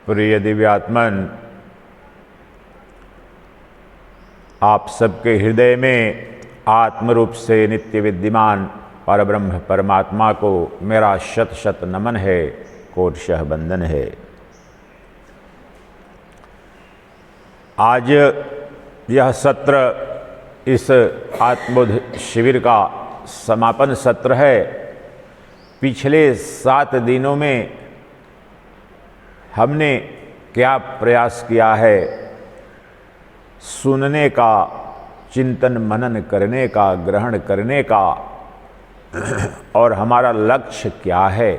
प्रिय दिव्यात्मन, आप सबके हृदय में आत्मरूप से नित्य विद्यमान परब्रह्म परमात्मा को मेरा शत शत नमन है, कोटशः वंदन है। आज यह सत्र इस आत्मबोध शिविर का समापन सत्र है। पिछले 7 दिनों में हमने क्या प्रयास किया है? सुनने का, चिंतन मनन करने का, ग्रहण करने का, और हमारा लक्ष्य क्या है।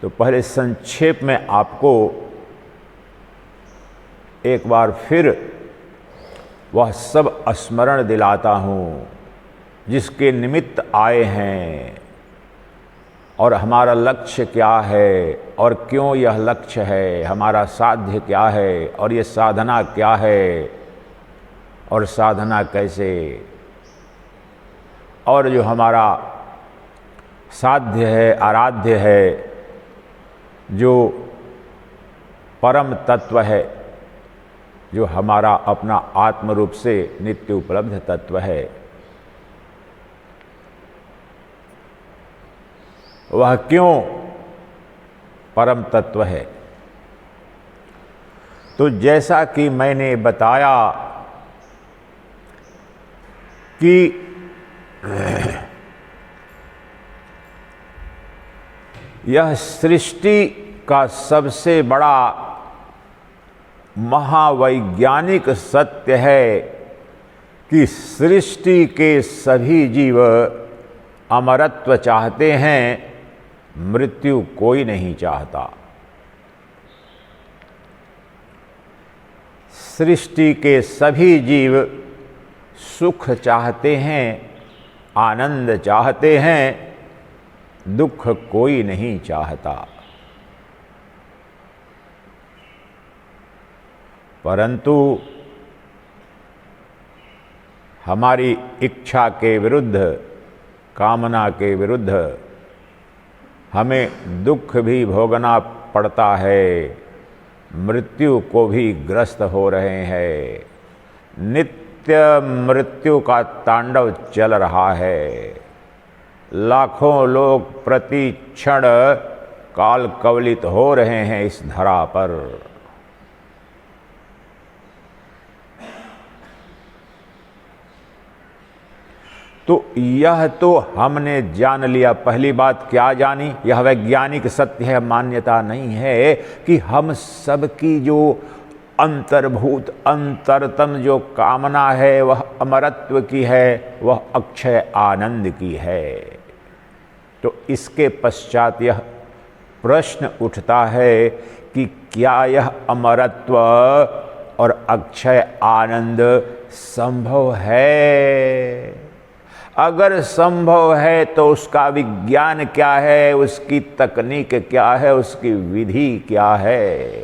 तो पहले संक्षेप में आपको एक बार फिर वह सब स्मरण दिलाता हूँ जिसके निमित्त आए हैं, और हमारा लक्ष्य क्या है और क्यों यह लक्ष्य है, हमारा साध्य क्या है और ये साधना क्या है और साधना कैसे, और जो हमारा साध्य है, आराध्य है, जो परम तत्व है, जो हमारा अपना आत्म रूप से नित्य उपलब्ध तत्व है, वह क्यों परम तत्व है। तो जैसा कि मैंने बताया कि यह सृष्टि का सबसे बड़ा महावैज्ञानिक सत्य है कि सृष्टि के सभी जीव अमरत्व चाहते हैं, मृत्यु कोई नहीं चाहता। सृष्टि के सभी जीव सुख चाहते हैं, आनंद चाहते हैं, दुख कोई नहीं चाहता। परंतु हमारी इच्छा के विरुद्ध, कामना के विरुद्ध हमें दुख भी भोगना पड़ता है, मृत्यु को भी ग्रस्त हो रहे हैं। नित्य मृत्यु का तांडव चल रहा है। लाखों लोग प्रति क्षण काल कवलित हो रहे हैं इस धरा पर। तो यह तो हमने जान लिया। पहली बात क्या जानी? यह वैज्ञानिक सत्य है, मान्यता नहीं है कि हम सबकी जो अंतर्भूत अंतरतम जो कामना है वह अमरत्व की है, वह अक्षय आनंद की है। तो इसके पश्चात यह प्रश्न उठता है कि क्या यह अमरत्व और अक्षय आनंद संभव है? अगर संभव है तो उसका विज्ञान क्या है, उसकी तकनीक क्या है, उसकी विधि क्या है?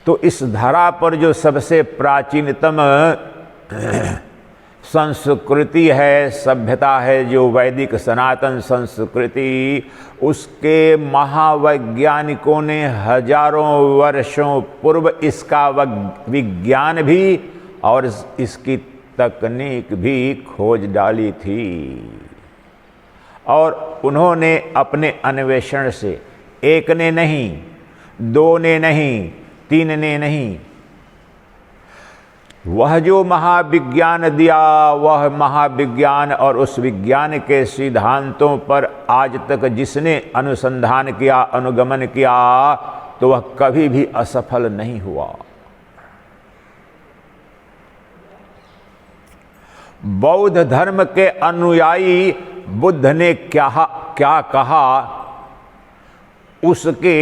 तो इस धरा पर जो सबसे प्राचीनतम संस्कृति है, सभ्यता है, जो वैदिक सनातन संस्कृति, उसके महावैज्ञानिकों ने हजारों वर्षों पूर्व इसका विज्ञान भी और इसकी तकनीक भी खोज डाली थी। और उन्होंने अपने अन्वेषण से, एक ने नहीं, 2 ने नहीं, 3 ने नहीं, वह जो महाविज्ञान दिया, वह महाविज्ञान और उस विज्ञान के सिद्धांतों पर आज तक जिसने अनुसंधान किया, अनुगमन किया, तो वह कभी भी असफल नहीं हुआ। बौद्ध धर्म के अनुयायी बुद्ध ने क्या कहा, उसके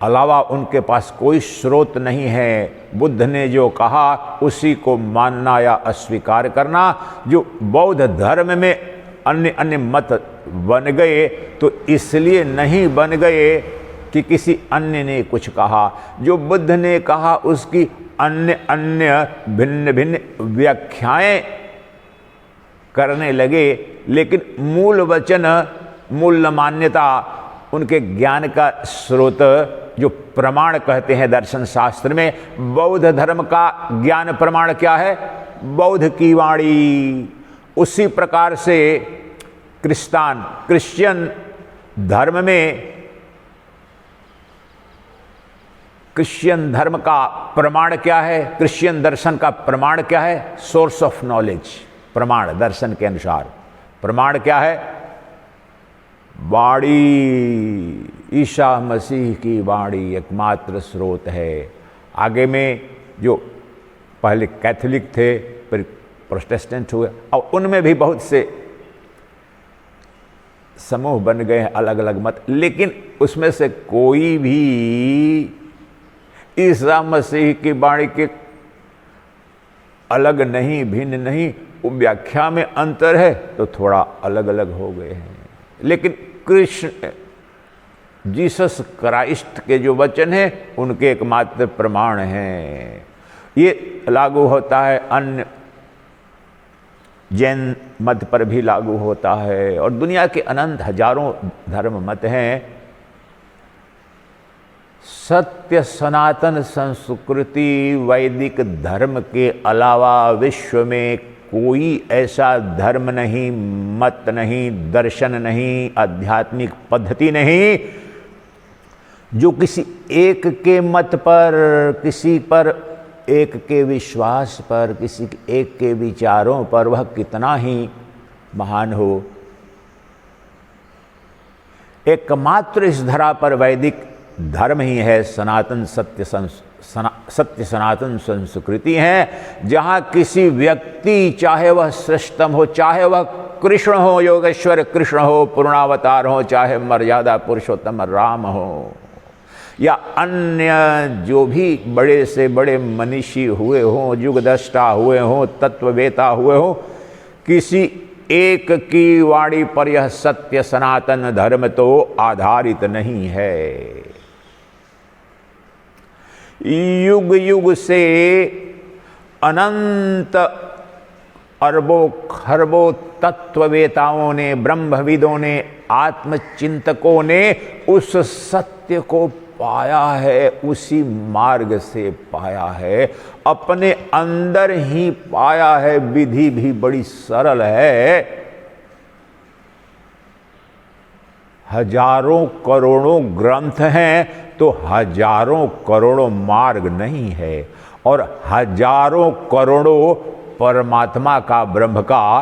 अलावा उनके पास कोई स्रोत नहीं है। बुद्ध ने जो कहा उसी को मानना या अस्वीकार करना। जो बौद्ध धर्म में अन्य अन्य मत बन गए तो इसलिए नहीं बन गए कि किसी अन्य ने कुछ कहा। जो बुद्ध ने कहा उसकी अन्य अन्य भिन्न भिन्न व्याख्याएं करने लगे, लेकिन मूल वचन मूल मान्यता, उनके ज्ञान का स्रोत जो प्रमाण कहते हैं दर्शन शास्त्र में, बौद्ध धर्म का ज्ञान प्रमाण क्या है? बौद्ध की वाणी। उसी प्रकार से क्रिश्चियन धर्म में, क्रिश्चियन धर्म का प्रमाण क्या है? क्रिश्चियन दर्शन का प्रमाण क्या है? सोर्स ऑफ नॉलेज, प्रमाण दर्शन के अनुसार प्रमाण क्या है? वाणी, ईसा मसीह की वाणी एकमात्र स्रोत है। आगे में जो पहले कैथोलिक थे, फिर प्रोटेस्टेंट हुए, और उनमें भी बहुत से समूह बन गए हैं, अलग अलग मत, लेकिन उसमें से कोई भी ईसा मसीह की वाणी के अलग नहीं, भिन्न नहीं। वो व्याख्या में अंतर है तो थोड़ा अलग अलग हो गए हैं, लेकिन कृष्ण जीसस क्राइस्ट के जो वचन हैं उनके एकमात्र प्रमाण हैं। ये लागू होता है अन्य जैन मत पर भी लागू होता है, और दुनिया के अनंत हजारों धर्म मत हैं। सत्य सनातन संस्कृति वैदिक धर्म के अलावा विश्व में कोई ऐसा धर्म नहीं, मत नहीं, दर्शन नहीं, आध्यात्मिक पद्धति नहीं जो किसी एक के मत पर, किसी पर एक के विश्वास पर, किसी एक के विचारों पर, वह कितना ही महान हो, एकमात्र इस धरा पर वैदिक धर्म ही है, सनातन सत्य सनातन संस्कृति है, जहाँ किसी व्यक्ति, चाहे वह श्रेष्ठतम हो, चाहे वह कृष्ण हो, योगेश्वर कृष्ण हो, पूर्णावतार हो, चाहे मर्यादा पुरुषोत्तम राम हो, या अन्य जो भी बड़े से बड़े मनीषी हुए हों, युगदृष्टा हुए हों, तत्ववेता हुए हों, किसी एक की वाणी पर यह सत्य सनातन धर्म तो आधारित नहीं है। युग युग से अनंत अरबों खरबों तत्ववेताओं ने, ब्रह्मविदों ने, आत्मचिंतकों ने उस सत्य को पाया है, उसी मार्ग से पाया है, अपने अंदर ही पाया है। विधि भी बड़ी सरल है। हजारों करोड़ों ग्रंथ हैं तो हजारों करोड़ों मार्ग नहीं है, और हजारों करोड़ों परमात्मा का, ब्रह्म का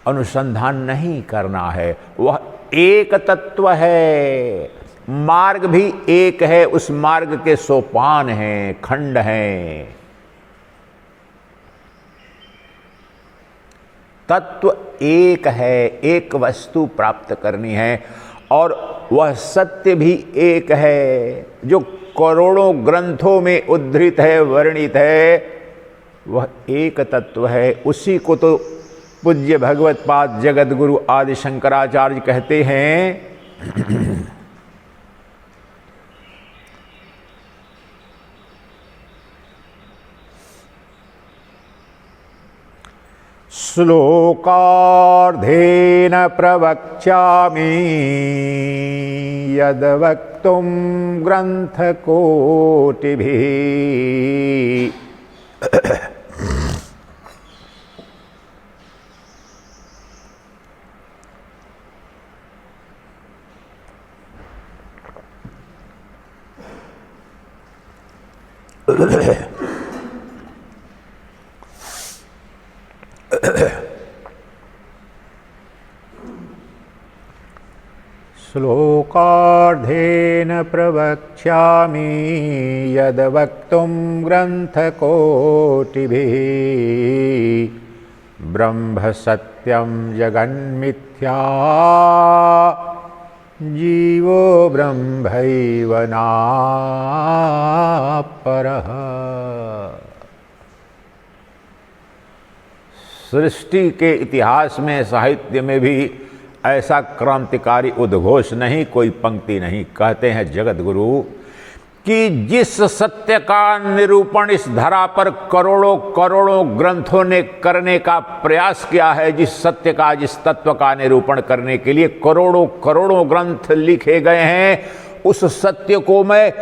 अनुसंधान नहीं करना है। वह एक तत्व है, मार्ग भी एक है, उस मार्ग के सोपान हैं, खंड हैं। तत्व एक है, एक वस्तु प्राप्त करनी है, और वह सत्य भी एक है जो करोड़ों ग्रंथों में उद्धृत है, वर्णित है। वह एक तत्व है। उसी को तो पूज्य भगवत्पाद जगत गुरु आदि शंकराचार्य कहते हैं। श्लोकार्धेन प्रवक्ष्यामि यद्वक्तुं ग्रंथकोटिभिः। श्लोकार्धेन प्रवक्ष्यामि यद्वक्तुं ग्रंथकोटिभिः। ब्रह्म सत्यं जगन्मिथ्या जीवो ब्रह्मैव नापरः। सृष्टि के इतिहास में, साहित्य में भी ऐसा क्रांतिकारी उद्घोष नहीं, कोई पंक्ति नहीं। कहते हैं जगत गुरु कि जिस सत्य का निरूपण इस धरा पर करोड़ों करोड़ों ग्रंथों ने करने का प्रयास किया है, जिस सत्य का, जिस तत्व का निरूपण करने के लिए करोड़ों करोड़ों ग्रंथ लिखे गए हैं, उस सत्य को मैं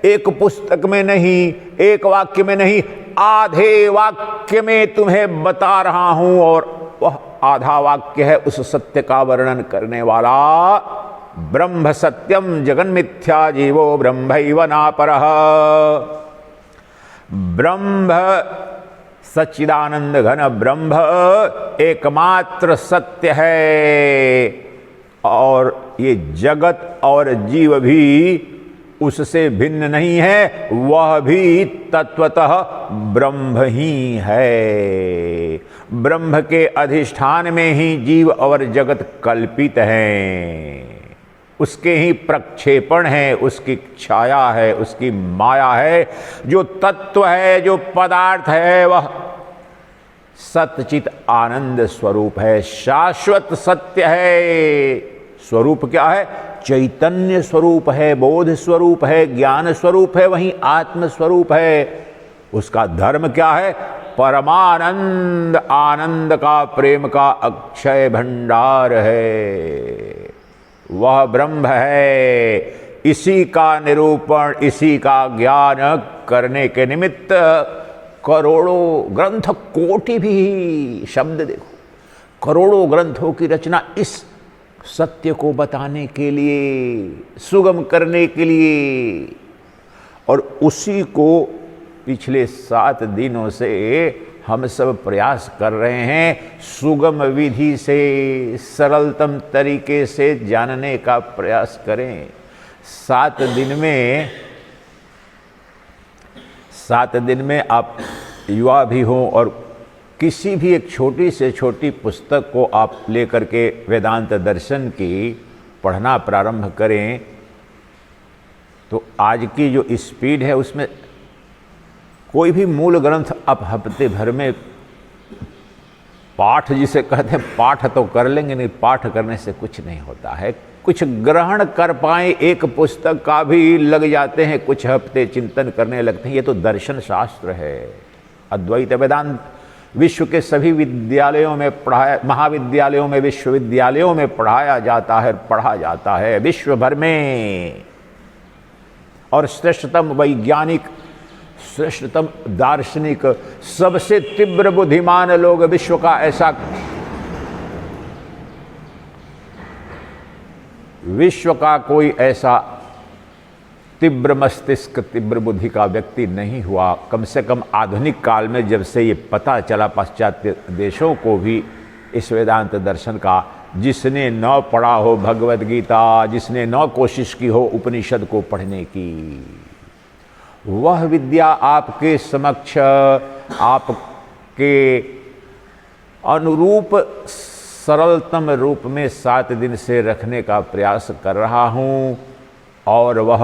एक पुस्तक में नहीं, एक वाक्य में नहीं, आधे वाक्य में तुम्हें बता रहा हूं। और वह आधा वाक्य है उस सत्य का वर्णन करने वाला, ब्रह्म सत्यम जगन्मिथ्या जीवो ब्रह्मैव नापरः। ब्रह्म सच्चिदानंद घन ब्रह्म एकमात्र सत्य है, और ये जगत और जीव भी उससे भिन्न नहीं है, वह भी तत्वतः ब्रह्म ही है। ब्रह्म के अधिष्ठान में ही जीव और जगत कल्पित हैं, उसके ही प्रक्षेपण है, उसकी छाया है, उसकी माया है। जो तत्व है, जो पदार्थ है, वह सच्चित आनंद स्वरूप है, शाश्वत सत्य है। स्वरूप क्या है? चैतन्य स्वरूप है, बोध स्वरूप है, ज्ञान स्वरूप है, वहीं आत्म स्वरूप है। उसका धर्म क्या है? परमानंद, आनंद का, प्रेम का अक्षय भंडार है, वह ब्रह्म है। इसी का निरूपण, इसी का ज्ञान करने के निमित्त करोड़ों ग्रंथ, कोटि भी शब्द देखो, करोड़ों ग्रंथों की रचना इस सत्य को बताने के लिए, सुगम करने के लिए। और उसी को पिछले 7 दिनों से हम सब प्रयास कर रहे हैं, सुगम विधि से, सरलतम तरीके से जानने का प्रयास करें। 7 दिन में आप युवा भी हों और किसी भी एक छोटी से छोटी पुस्तक को आप लेकर के वेदांत दर्शन की पढ़ना प्रारंभ करें, तो आज की जो स्पीड है उसमें कोई भी मूल ग्रंथ आप हफ्ते भर में पाठ, जिसे कहते हैं पाठ, तो कर लेंगे, नहीं पाठ करने से कुछ नहीं होता है। कुछ ग्रहण कर पाए एक पुस्तक का भी लग जाते हैं, कुछ हफ्ते चिंतन करने लगते हैं। ये तो दर्शन शास्त्र है। अद्वैत वेदांत विश्व के सभी विद्यालयों में पढ़ाया, महाविद्यालयों में, विश्वविद्यालयों में पढ़ाया जाता है, पढ़ा जाता है विश्व भर में। और श्रेष्ठतम वैज्ञानिक, श्रेष्ठतम दार्शनिक, सबसे तीव्र बुद्धिमान लोग विश्व का ऐसा, विश्व का कोई ऐसा तीव्र मस्तिष्क, तीव्र बुद्धि का व्यक्ति नहीं हुआ, कम से कम आधुनिक काल में, जब से ये पता चला पाश्चात्य देशों को भी इस वेदांत दर्शन का, जिसने न पढ़ा हो भगवद गीता, जिसने न कोशिश की हो उपनिषद को पढ़ने की, वह विद्या आपके समक्ष, आपके अनुरूप सरलतम रूप में 7 दिन से रखने का प्रयास कर रहा हूँ। और वह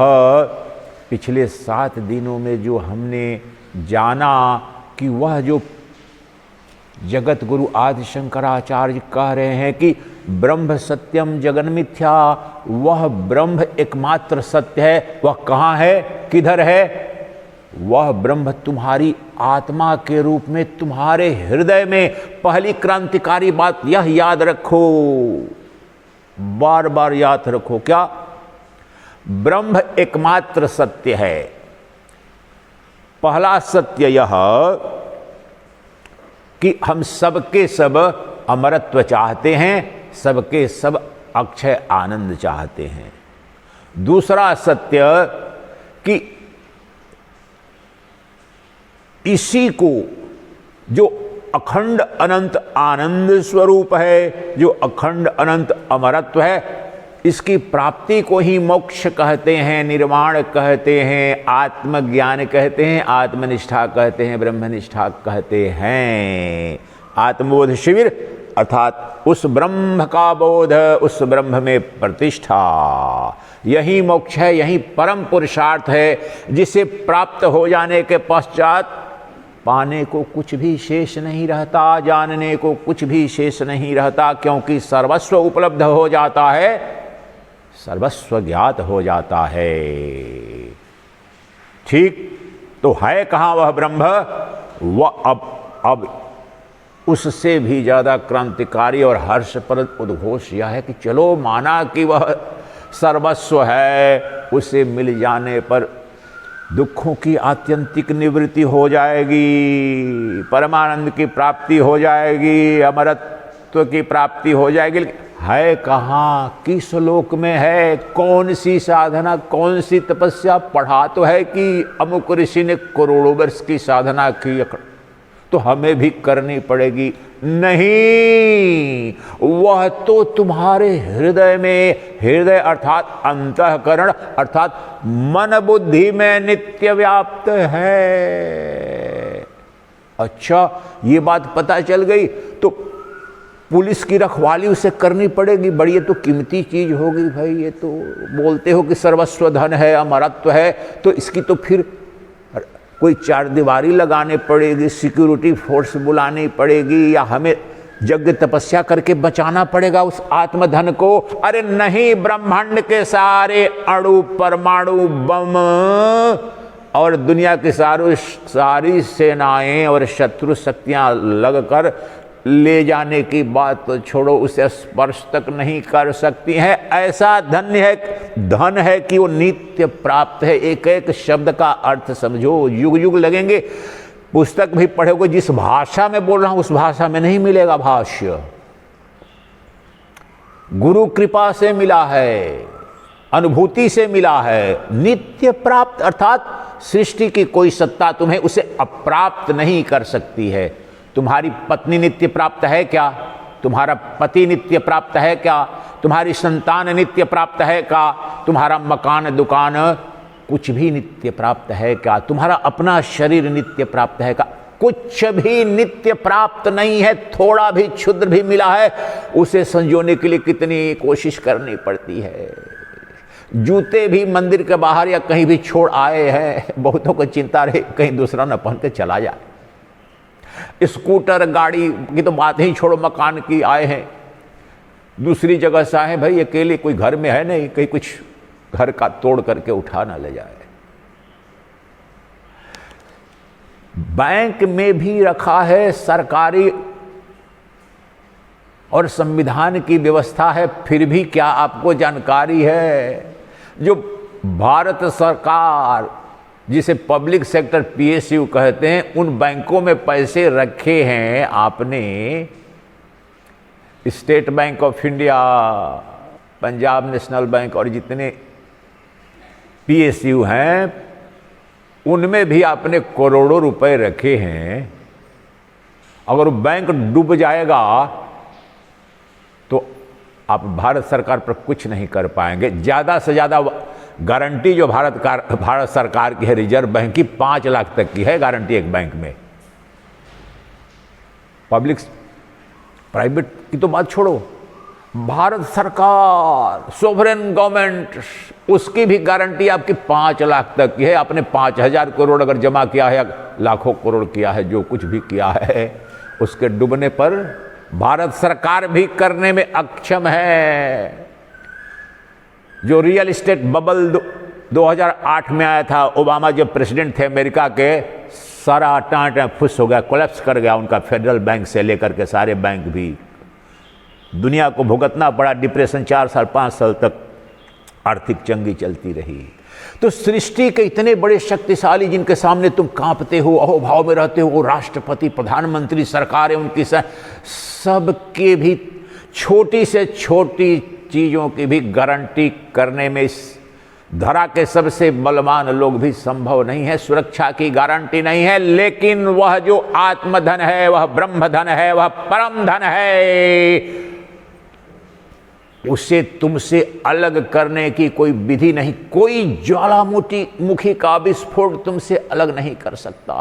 पिछले 7 दिनों में जो हमने जाना कि वह जो जगत गुरु आदि शंकराचार्य कह रहे हैं कि ब्रह्म सत्यम जगन्मिथ्या, वह ब्रह्म एकमात्र सत्य है। वह कहाँ है, किधर है? वह ब्रह्म तुम्हारी आत्मा के रूप में तुम्हारे हृदय में। पहली क्रांतिकारी बात यह याद रखो, बार बार याद रखो, क्या? ब्रह्म एकमात्र सत्य है। पहला सत्य यह कि हम सबके सब अमरत्व चाहते हैं, सबके सब अक्षय आनंद चाहते हैं। दूसरा सत्य कि इसी को, जो अखंड अनंत आनंद स्वरूप है, जो अखंड अनंत अमरत्व है, इसकी प्राप्ति को ही मोक्ष कहते हैं, निर्वाण कहते हैं, आत्मज्ञान कहते हैं, आत्मनिष्ठा कहते हैं, ब्रह्मनिष्ठा कहते हैं। आत्मबोध शिविर अर्थात उस ब्रह्म का बोध, उस ब्रह्म में प्रतिष्ठा, यही मोक्ष है, यही परम पुरुषार्थ है, जिसे प्राप्त हो जाने के पश्चात पाने को कुछ भी शेष नहीं रहता, जानने को कुछ भी शेष नहीं रहता, क्योंकि सर्वस्व उपलब्ध हो जाता है, सर्वस्व ज्ञात हो जाता है। ठीक, तो है कहाँ वह ब्रह्म? वह अब उससे भी ज़्यादा क्रांतिकारी और हर्षप्रद उद्घोष यह है कि चलो माना कि वह सर्वस्व है, उसे मिल जाने पर दुखों की आत्यंतिक निवृत्ति हो जाएगी, परमानंद की प्राप्ति हो जाएगी, अमरत्व की प्राप्ति हो जाएगी। है कहाँ? किस लोक में है? कौन सी साधना, कौन सी तपस्या? पढ़ा तो है कि अमुक ऋषि ने करोड़ों वर्ष की साधना की, तो हमें भी करनी पड़ेगी। नहीं, वह तो तुम्हारे हृदय में, हृदय अर्थात अंतःकरण अर्थात मन बुद्धि में नित्य व्याप्त है। अच्छा, ये बात पता चल गई तो पुलिस की रखवाली उसे करनी पड़ेगी। बड़ी ये तो कीमती चीज होगी भाई, ये तो बोलते हो कि सर्वस्व धन है, अमरत्व है, तो इसकी तो फिर कोई चार दीवारी लगाने पड़ेगी, सिक्योरिटी फोर्स बुलानी पड़ेगी, या हमें यज्ञ तपस्या करके बचाना पड़ेगा उस आत्मधन को। अरे नहीं, ब्रह्मांड के सारे अणु परमाणु बम और दुनिया की सारी सेनाएं और शत्रु शक्तियां लगकर ले जाने की बात तो छोड़ो, उसे स्पर्श तक नहीं कर सकती हैं। ऐसा धन है कि वो नित्य प्राप्त है। एक एक शब्द का अर्थ समझो, युग युग लगेंगे। पुस्तक भी पढ़ोगे, जिस भाषा में बोल रहा हूं उस भाषा में नहीं मिलेगा भाष्य। गुरु कृपा से मिला है, अनुभूति से मिला है। नित्य प्राप्त अर्थात सृष्टि की कोई सत्ता तुम्हें उसे अप्राप्त नहीं कर सकती है। तुम्हारी पत्नी नित्य प्राप्त है क्या? तुम्हारा पति नित्य प्राप्त है क्या? तुम्हारी संतान नित्य प्राप्त है क्या? तुम्हारा मकान दुकान कुछ भी नित्य प्राप्त है क्या? तुम्हारा अपना शरीर नित्य प्राप्त है क्या? कुछ भी नित्य प्राप्त नहीं है। थोड़ा भी क्षुद्र भी मिला है, उसे संजोने के लिए कितनी कोशिश करनी पड़ती है। जूते भी मंदिर के बाहर या कहीं भी छोड़ आए हैं, बहुतों को चिंता रहे कहीं दूसरा न पहन के चला जाए। स्कूटर गाड़ी की तो बात ही छोड़ो, मकान की आए हैं, दूसरी जगह से आए हैं, भाई अकेले कोई घर में है नहीं, कहीं कुछ घर का तोड़ करके उठा ना ले जाए। बैंक में भी रखा है, सरकारी और संविधान की व्यवस्था है, फिर भी क्या आपको जानकारी है? जो भारत सरकार जिसे पब्लिक सेक्टर पीएसयू कहते हैं, उन बैंकों में पैसे रखे हैं आपने, state bank of India, Punjab national bank और जितने पीएसयू हैं, उनमें भी आपने करोड़ों रुपए रखे हैं। अगर बैंक डूब जाएगा तो आप भारत सरकार पर कुछ नहीं कर पाएंगे। ज़्यादा से ज़्यादा गारंटी जो भारत सरकार की है रिजर्व बैंक की, 5 लाख तक की है गारंटी एक बैंक में। पब्लिक प्राइवेट की तो बात छोड़ो, भारत सरकार सोवरेन गवर्नमेंट, उसकी भी गारंटी आपकी 5 लाख तक की है। आपने 5,000 करोड़ अगर जमा किया है या लाखों करोड़ किया है, जो कुछ भी किया है, उसके डूबने पर भारत सरकार भी करने में अक्षम है। जो रियल एस्टेट बबल 2008 में आया था, ओबामा जब प्रेसिडेंट थे अमेरिका के, सारा टाँट फुस हो गया, कोलैप्स कर गया उनका फेडरल बैंक से लेकर के सारे बैंक भी। दुनिया को भुगतना पड़ा डिप्रेशन, 4 साल 5 साल तक आर्थिक चंगी चलती रही। तो सृष्टि के इतने बड़े शक्तिशाली जिनके सामने तुम कांपते हो, अहोभाव में रहते हो, राष्ट्रपति, प्रधानमंत्री, सरकारें, उनकी सबके भी छोटी से छोटी चीज़ों की भी गारंटी करने में इस धरा के सबसे बलवान लोग भी संभव नहीं है। सुरक्षा की गारंटी नहीं है, लेकिन वह जो आत्मधन है, वह ब्रह्म धन है, वह परम धन है, उसे तुमसे अलग करने की कोई विधि नहीं। कोई ज्वालामुखी का विस्फोट तुमसे अलग नहीं कर सकता।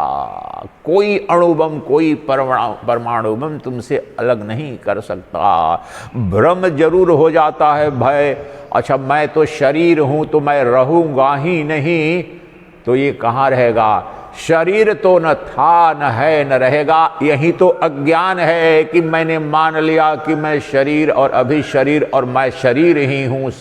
कोई अणुबम, कोई परमाणु बम तुमसे अलग नहीं कर सकता। भ्रम जरूर हो जाता है भय, अच्छा मैं तो शरीर हूं तो मैं रहूंगा ही नहीं, तो ये कहाँ रहेगा? शरीर तो न था, न है, न रहेगा। यही तो अज्ञान है कि मैंने मान लिया कि मैं शरीर और अभी शरीर और मैं शरीर ही हूँ।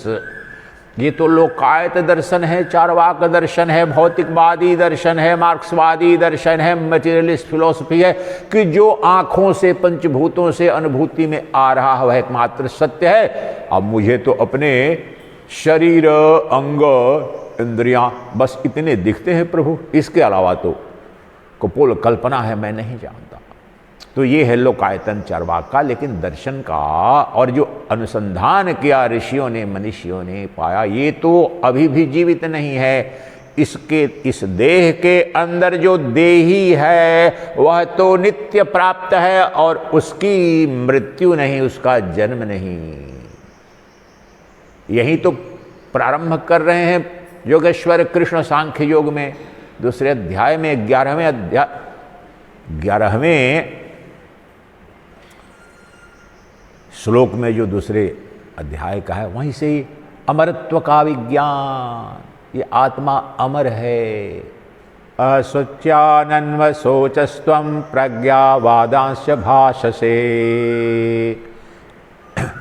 ये तो लोकायत दर्शन है, चार्वाक दर्शन है, भौतिकवादी दर्शन है, मार्क्सवादी दर्शन है, मटेरियलिस्ट फिलॉसफी है कि जो आंखों से पंचभूतों से अनुभूति में आ रहा है वह एकमात्र सत्य है। अब मुझे तो अपने शरीर, अंग, इंद्रियां बस इतने दिखते हैं प्रभु, इसके अलावा तो कपोल कल्पना है, मैं नहीं जानता। तो ये है लोकायतन चार्वाक का। लेकिन दर्शन का और जो अनुसंधान किया ऋषियों ने, मनीषियों ने पाया, ये तो अभी भी जीवित नहीं है। इसके इस देह के अंदर जो देही है वह तो नित्य प्राप्त है और उसकी मृत्यु नहीं, उसका जन्म नहीं। यही तो प्रारंभ कर रहे हैं योगेश्वर कृष्ण सांख्य योग में, दूसरे अध्याय में, 11वें श्लोक में जो दूसरे अध्याय का है, वहीं से ही अमरत्व का विज्ञान, ये आत्मा अमर है। असोच्यानन्व सोचस्त्वं प्रज्ञावादांश भाषसे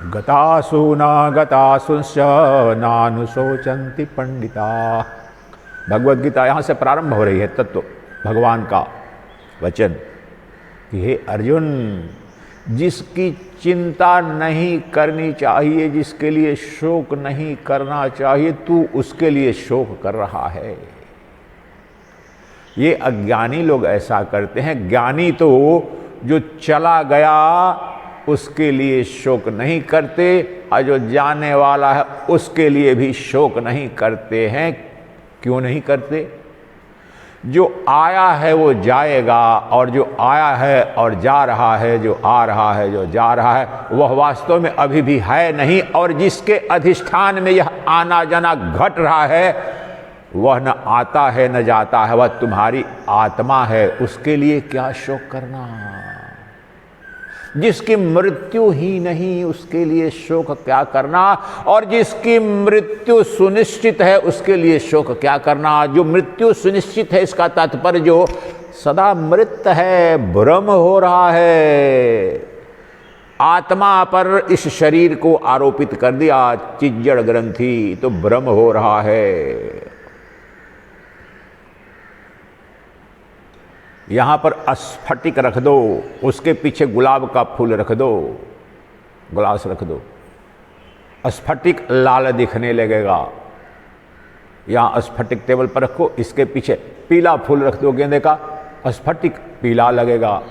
गतासु न गतासुंश्च नानुशोचन्ति पंडिता। भगवद गीता यहाँ से प्रारंभ हो रही है। तत्व भगवान का वचन कि हे अर्जुन, जिसकी चिंता नहीं करनी चाहिए, जिसके लिए शोक नहीं करना चाहिए, तू उसके लिए शोक कर रहा है। ये अज्ञानी लोग ऐसा करते हैं। ज्ञानी तो जो चला गया उसके लिए शोक नहीं करते, और जो जाने वाला है उसके लिए भी शोक नहीं करते हैं। क्यों नहीं करते? जो आया है वो जाएगा, और जो आया है और जा रहा है, जो आ रहा है, जो जा रहा है, वह वास्तव में अभी भी है नहीं। और जिसके अधिष्ठान में यह आना जाना घट रहा है वह न आता है न जाता है, वह तुम्हारी आत्मा है। उसके लिए क्या शोक करना? जिसकी मृत्यु ही नहीं उसके लिए शोक क्या करना? और जिसकी मृत्यु सुनिश्चित है उसके लिए शोक क्या करना? जो मृत्यु सुनिश्चित है इसका तात्पर्य जो सदा मृत है, भ्रम हो रहा है। आत्मा पर इस शरीर को आरोपित कर दिया चिज्जड़ ग्रंथि, तो भ्रम हो रहा है। यहाँ पर स्फटिक रख दो, उसके पीछे गुलाब का फूल रख दो, ग्लास रख दो, स्फटिक लाल दिखने लगेगा। यहाँ स्फटिक टेबल पर रखो, इसके पीछे पीला फूल रख दो गेंदे का, स्फटिक पीला लगेगा।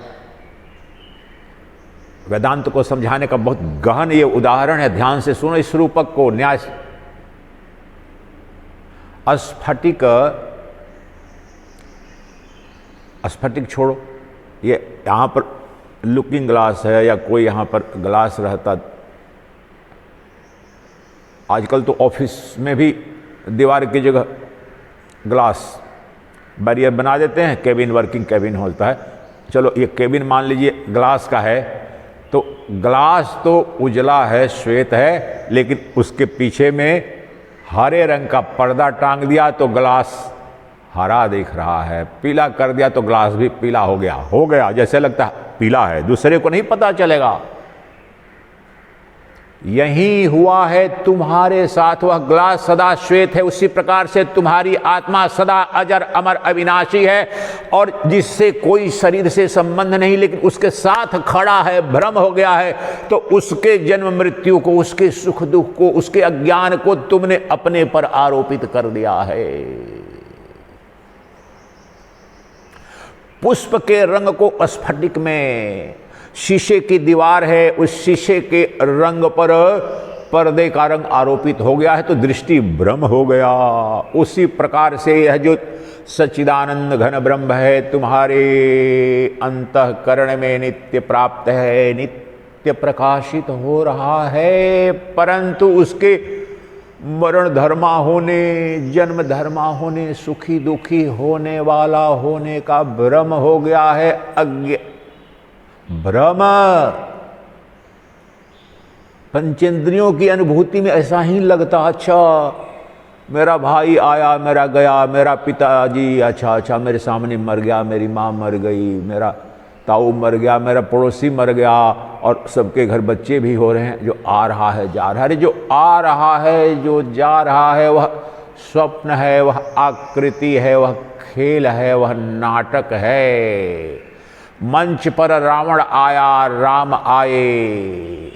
वेदांत को समझाने का बहुत गहन ये उदाहरण है, ध्यान से सुनो इस रूपक को। न्याय स्फटिक छोड़ो, ये यहाँ पर लुकिंग ग्लास है या कोई यहाँ पर ग्लास रहता। आजकल तो ऑफिस में भी दीवार की जगह ग्लास बैरियर बना देते हैं, केबिन वर्किंग केबिन होता है। चलो ये केबिन मान लीजिए ग्लास का है, तो ग्लास तो उजला है, श्वेत है, लेकिन उसके पीछे में हरे रंग का पर्दा टांग दिया तो ग्लास हरा दिख रहा है। पीला कर दिया तो ग्लास भी पीला हो गया, जैसे लगता है पीला है, दूसरे को नहीं पता चलेगा। यही हुआ है तुम्हारे साथ। वह ग्लास सदा श्वेत है, उसी प्रकार से तुम्हारी आत्मा सदा अजर अमर अविनाशी है, और जिससे कोई शरीर से संबंध नहीं, लेकिन उसके साथ खड़ा है, भ्रम हो गया है। तो उसके जन्म मृत्यु को, उसके सुख दुख को, उसके अज्ञान को तुमने अपने पर आरोपित कर दिया है। पुष्प के रंग को स्फटिक में, शीशे की दीवार है, उस शीशे के रंग पर पर्दे का रंग आरोपित हो गया है, तो दृष्टि भ्रम हो गया। उसी प्रकार से यह जो सच्चिदानंद घन ब्रह्म है तुम्हारे अंतःकरण में नित्य प्राप्त है, नित्य प्रकाशित हो रहा है, परंतु उसके मरण धर्मा होने, जन्म धर्मा होने, सुखी दुखी होने वाला होने का भ्रम हो गया है। भ्रम पंचेंद्रियों की अनुभूति में ऐसा ही लगता, अच्छा मेरा भाई आया, मेरा गया, मेरा पिताजी अच्छा मेरे सामने मर गया, मेरी माँ मर गई, मेरा ताऊ मर गया, मेरा पड़ोसी मर गया, और सबके घर बच्चे भी हो रहे हैं। जो आ रहा है जा रहा है, अरे जो आ रहा है जो जा रहा है वह स्वप्न है, वह आकृति है, वह खेल है, वह नाटक है। मंच पर रावण आया, राम आए,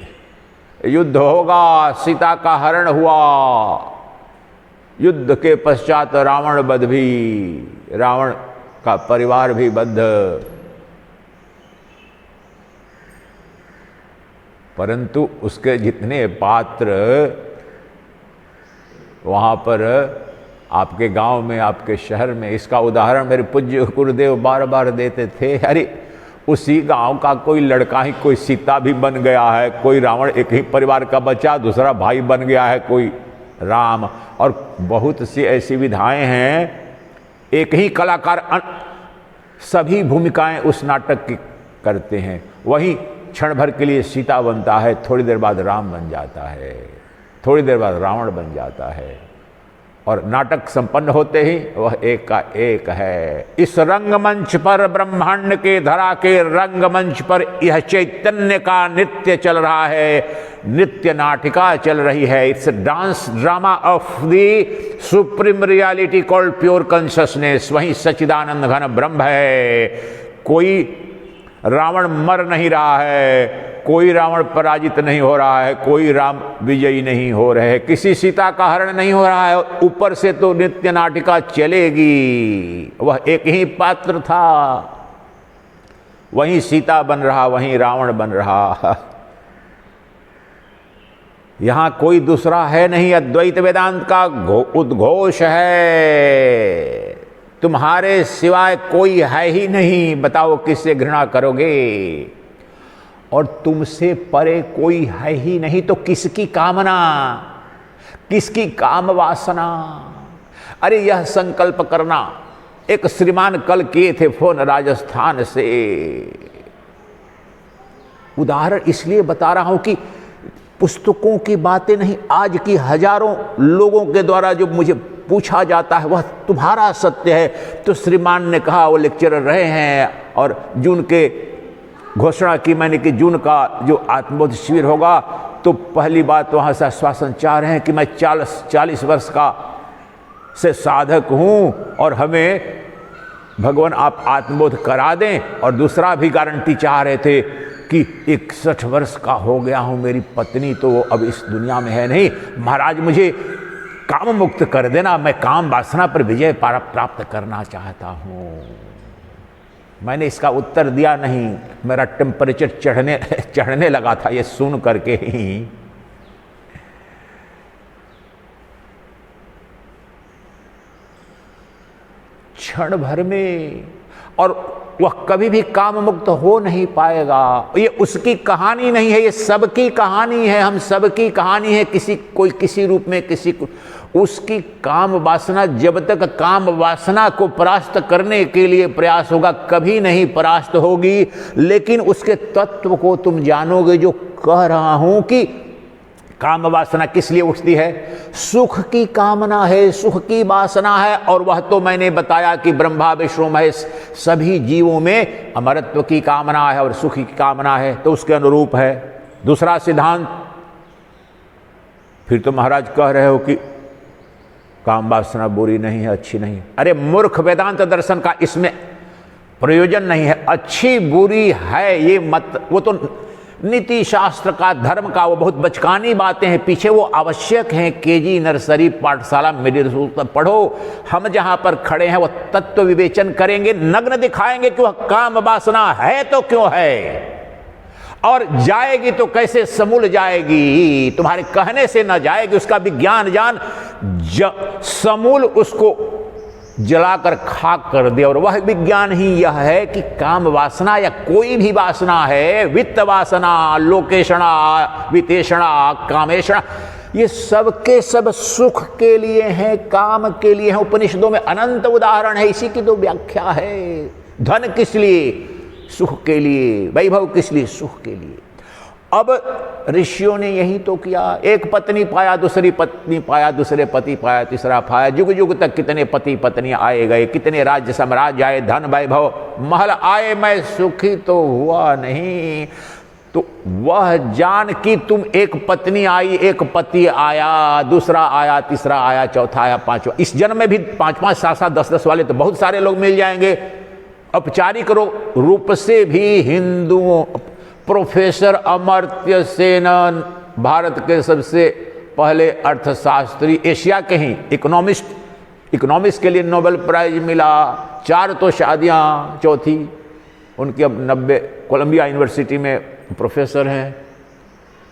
युद्ध होगा, सीता का हरण हुआ, युद्ध के पश्चात रावण वध भी, रावण का परिवार भी बद्ध। परंतु उसके जितने पात्र वहाँ पर आपके गांव में, आपके शहर में, इसका उदाहरण मेरे पूज्य गुरुदेव बार बार देते थे। अरे उसी गांव का कोई लड़का ही कोई सीता भी बन गया है, कोई रावण, एक ही परिवार का बच्चा दूसरा भाई बन गया है, कोई राम, और बहुत सी ऐसी विधाएं हैं। एक ही कलाकार सभी भूमिकाएं उस नाटक की करते हैं। वही क्षण भर के लिए सीता बनता है, थोड़ी देर बाद राम बन जाता है, थोड़ी देर बाद रावण बन जाता है, और नाटक संपन्न होते ही वह एक का एक है। इस रंगमंच पर, ब्रह्मांड के धरा के रंगमंच पर यह चैतन्य का नृत्य चल रहा है, नृत्य नाटिका चल रही है। It's dance drama of the supreme reality called pure consciousness. वही सच्चिदानंद घन ब्रह्म है। कोई रावण मर नहीं रहा है, कोई रावण पराजित नहीं हो रहा है, कोई राम विजयी नहीं हो रहे हैं, किसी सीता का हरण नहीं हो रहा है। ऊपर से तो नित्य नाटिका चलेगी। वह एक ही पात्र था, वहीं सीता बन रहा, वहीं रावण बन रहा। यहां कोई दूसरा है नहीं। अद्वैत वेदांत का उद्घोष है, तुम्हारे सिवाय कोई है ही नहीं। बताओ किससे घृणा करोगे? और तुमसे परे कोई है ही नहीं, तो किसकी कामना, किसकी काम वासना? अरे यह संकल्प करना। एक श्रीमान कल किए थे फोन राजस्थान से। उदाहरण इसलिए बता रहा हूं कि पुस्तकों की बातें नहीं, आज की हजारों लोगों के द्वारा जो मुझे पूछा जाता है वह तुम्हारा सत्य है। तो श्रीमान ने कहा, वो लेक्चरर रहे हैं, और जून के घोषणा की मैंने कि जून का जो आत्मबोध शिविर होगा, तो पहली बात वहाँ से आश्वासन चाह रहे हैं कि मैं 40 वर्ष का से साधक हूँ, और हमें भगवान आप आत्मबोध करा दें। और दूसरा भी गारंटी चाह रहे थे कि 61 वर्ष का हो गया हूँ, मेरी पत्नी तो अब इस दुनिया में है नहीं, महाराज मुझे काम मुक्त कर देना, मैं काम वासना पर विजय प्राप्त करना चाहता हूँ। मैंने इसका उत्तर दिया नहीं, मेरा टेम्परेचर चढ़ने लगा था ये सुन करके ही। क्षण भर में, और वह कभी भी काम मुक्त हो नहीं पाएगा। ये उसकी कहानी नहीं है, ये सबकी कहानी है, हम सबकी कहानी है। कोई किसी रूप में, किसी को उसकी काम वासना, जब तक काम वासना को परास्त करने के लिए प्रयास होगा कभी नहीं परास्त होगी। लेकिन उसके तत्व को तुम जानोगे। जो कह रहा हूं कि काम वासना किस लिए उठती है? सुख की कामना है, सुख की वासना है। और वह तो मैंने बताया कि ब्रह्मा विष्णु महेश सभी जीवों में अमरत्व की कामना है और सुख की कामना है, तो उसके अनुरूप है। दूसरा सिद्धांत, फिर तो महाराज कह रहे हो कि काम वासना बुरी नहीं है, अच्छी नहीं है। अरे मूर्ख, वेदांत दर्शन का इसमें प्रयोजन नहीं है। अच्छी बुरी है ये मत, वो तो नीति शास्त्र का, धर्म का, वो बहुत बचकानी बातें हैं, पीछे वो आवश्यक हैं। केजी, नर्सरी, पाठशाला, मिडिल स्कूल तक पढ़ो। हम जहां पर खड़े हैं वो तत्व विवेचन करेंगे, नग्न दिखाएंगे कि वह काम वासना है तो क्यों है, और जाएगी तो कैसे समूल जाएगी। तुम्हारे कहने से ना जाएगी, उसका विज्ञान जान समूल उसको जलाकर खाक कर दे। और वह विज्ञान ही यह है कि काम वासना या कोई भी वासना है, वित्त वासना, लोकेशणा, वितेषणा, कामेशणा, ये सब के सब सुख के लिए हैं, काम के लिए हैं। उपनिषदों में अनंत उदाहरण है, इसी की तो व्याख्या है। धन किस लिए? सुख के लिए। वैभव किस लिए? सुख के लिए। अब ऋषियों ने यही तो किया, एक पत्नी पाया, दूसरी पत्नी पाया, दूसरे पति पाया, तीसरा पाया, युग युग तक कितने पति पत्नी आए गए, कितने राज्य साम्राज्य आए, धन वैभव महल आए, मैं सुखी तो हुआ नहीं। तो वह जान कि तुम एक पत्नी आई, एक पति आया, दूसरा आया, तीसरा आया, चौथा आया, पांचवा, इस जन्म में भी 5-5, 7-7, 10-10 वाले तो बहुत सारे लोग मिल जाएंगे। औपचारिक रूप से भी हिंदुओं, प्रोफेसर अमर्त्य सेन भारत के सबसे पहले अर्थशास्त्री, एशिया के ही इकोनॉमिक्स के लिए नोबेल प्राइज मिला, 4 तो शादियां, चौथी उनकी अब 90, कोलंबिया यूनिवर्सिटी में प्रोफेसर हैं,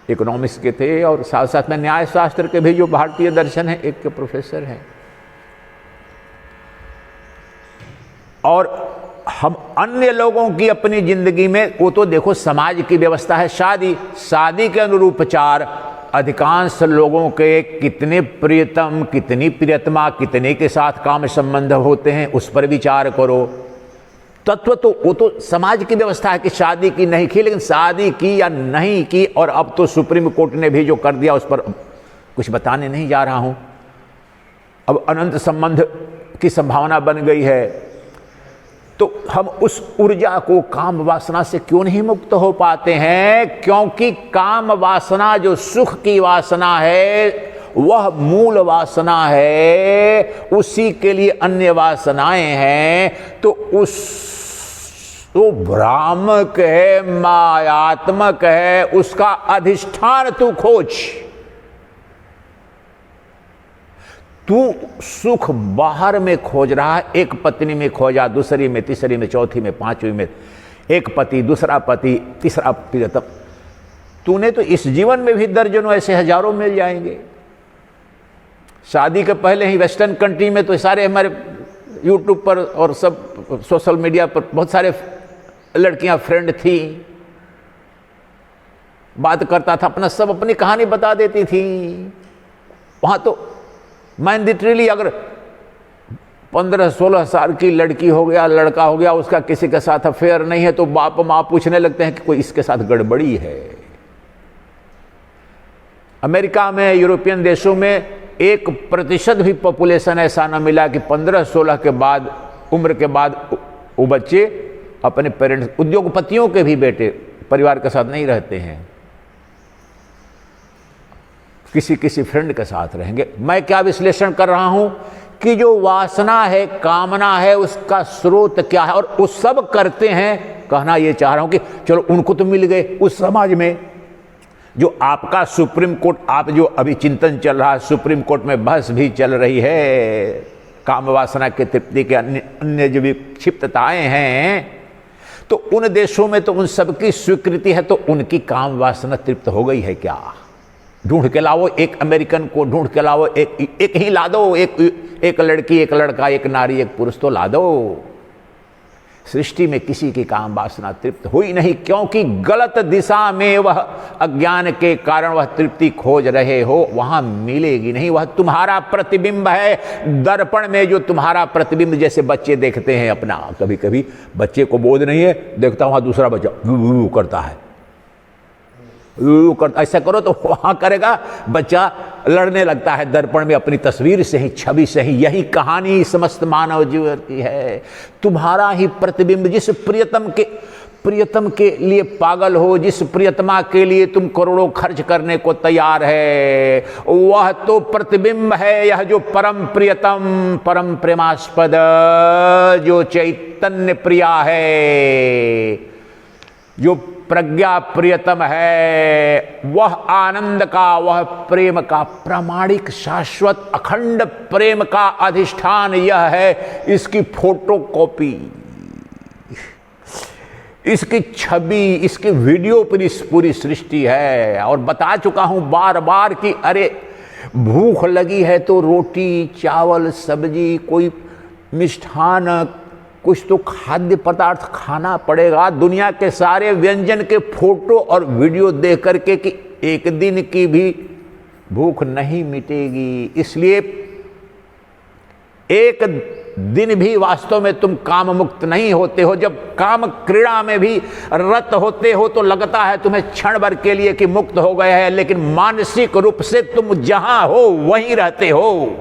इकोनॉमिक्स के थे, और साथ साथ में न्याय शास्त्र के भी जो भारतीय दर्शन है एक के प्रोफेसर हैं। और हम अन्य लोगों की अपनी जिंदगी में, वो तो देखो समाज की व्यवस्था है, शादी के अनुरूप चार, अधिकांश लोगों के कितने प्रियतम, कितनी प्रियतमा, कितने के साथ काम संबंध होते हैं, उस पर विचार करो। तत्व तो वो तो समाज की व्यवस्था है कि शादी की नहीं की, लेकिन शादी की या नहीं की, और अब तो सुप्रीम कोर्ट ने भी जो कर दिया उस पर कुछ बताने नहीं जा रहा हूं। अब अनंत संबंध की संभावना बन गई है, तो हम उस ऊर्जा को काम वासना से क्यों नहीं मुक्त हो पाते हैं? क्योंकि काम वासना जो सुख की वासना है वह मूल वासना है, उसी के लिए अन्य वासनाएं हैं। तो उस तो भ्रामक है, मायात्मक है, उसका अधिष्ठान तू खोज। तू सुख बाहर में खोज रहा है, एक पत्नी में खोजा, दूसरी में, तीसरी में, चौथी में, पांचवी में, एक पति, दूसरा पति, तीसरा प्रियतम। तूने तो इस जीवन में भी दर्जनों ऐसे हजारों मिल जाएंगे। शादी के पहले ही वेस्टर्न कंट्री में तो सारे हमारे यूट्यूब पर और सब सोशल मीडिया पर बहुत सारे लड़कियां फ्रेंड थी, बात करता था, अपना सब अपनी कहानी बता देती थी। वहां तो मैंडेटरीली अगर 15-16 साल की लड़की हो गया, लड़का हो गया, उसका किसी के साथ अफेयर नहीं है, तो बाप माँ पूछने लगते हैं कि कोई इसके साथ गड़बड़ी है। अमेरिका में, यूरोपियन देशों में 1% भी पॉपुलेशन ऐसा न मिला कि 15-16 के बाद उम्र के बाद वो बच्चे अपने पेरेंट्स, उद्योगपतियों के भी बेटे परिवार के साथ नहीं रहते हैं, किसी फ्रेंड के साथ रहेंगे। मैं क्या विश्लेषण कर रहा हूं कि जो वासना है, कामना है, उसका स्रोत क्या है, और वो सब करते हैं। कहना ये चाह रहा हूं कि चलो उनको तो मिल गए, उस समाज में जो आपका सुप्रीम कोर्ट, आप जो अभी चिंतन चल रहा है, सुप्रीम कोर्ट में बहस भी चल रही है, काम वासना के तृप्ति के अन्य जो विक्षिप्तताएं हैं, तो उन देशों में तो उन सबकी स्वीकृति है, तो उनकी काम वासना तृप्त हो गई है क्या? ढूंढ के लाओ एक अमेरिकन को, ढूंढ के लाओ एक ही ला दो, एक लड़की, एक लड़का, एक नारी, एक पुरुष तो ला दो। सृष्टि में किसी की काम वासना तृप्त हुई नहीं, क्योंकि गलत दिशा में वह अज्ञान के कारण वह तृप्ति खोज रहे हो, वहां मिलेगी नहीं। वह तुम्हारा प्रतिबिंब है, दर्पण में जो तुम्हारा प्रतिबिंब, जैसे बच्चे देखते हैं अपना, कभी कभी बच्चे को बोध नहीं है, देखता वहां दूसरा बच्चा करता है, ऐसा करो तो वहां करेगा, बच्चा लड़ने लगता है दर्पण में अपनी तस्वीर से ही, छवि से ही। यही कहानी समस्त मानव जीवन की है। तुम्हारा ही प्रतिबिंब, जिस प्रियतम के लिए पागल हो, जिस प्रियतमा के लिए तुम करोड़ों खर्च करने को तैयार है, वह तो प्रतिबिंब है। यह जो परम प्रियतम, परम प्रेमास्पद, जो चैतन्य प्रिया है, जो प्रज्ञा प्रियतम है, वह आनंद का, वह प्रेम का प्रामाणिक, शाश्वत, अखंड प्रेम का अधिष्ठान यह है। इसकी फोटोकॉपी, इसकी छवि, इसकी वीडियो पर इस पूरी सृष्टि है। और बता चुका हूं बार बार कि अरे भूख लगी है तो रोटी, चावल, सब्जी, कोई मिष्ठान, कुछ तो खाद्य पदार्थ खाना पड़ेगा। दुनिया के सारे व्यंजन के फोटो और वीडियो देख करके कि एक दिन की भी भूख नहीं मिटेगी। इसलिए एक दिन भी वास्तव में तुम काम मुक्त नहीं होते हो। जब काम क्रीड़ा में भी रत होते हो तो लगता है तुम्हें क्षण भर के लिए कि मुक्त हो गए हैं, लेकिन मानसिक रूप से तुम जहां हो वहीं रहते हो।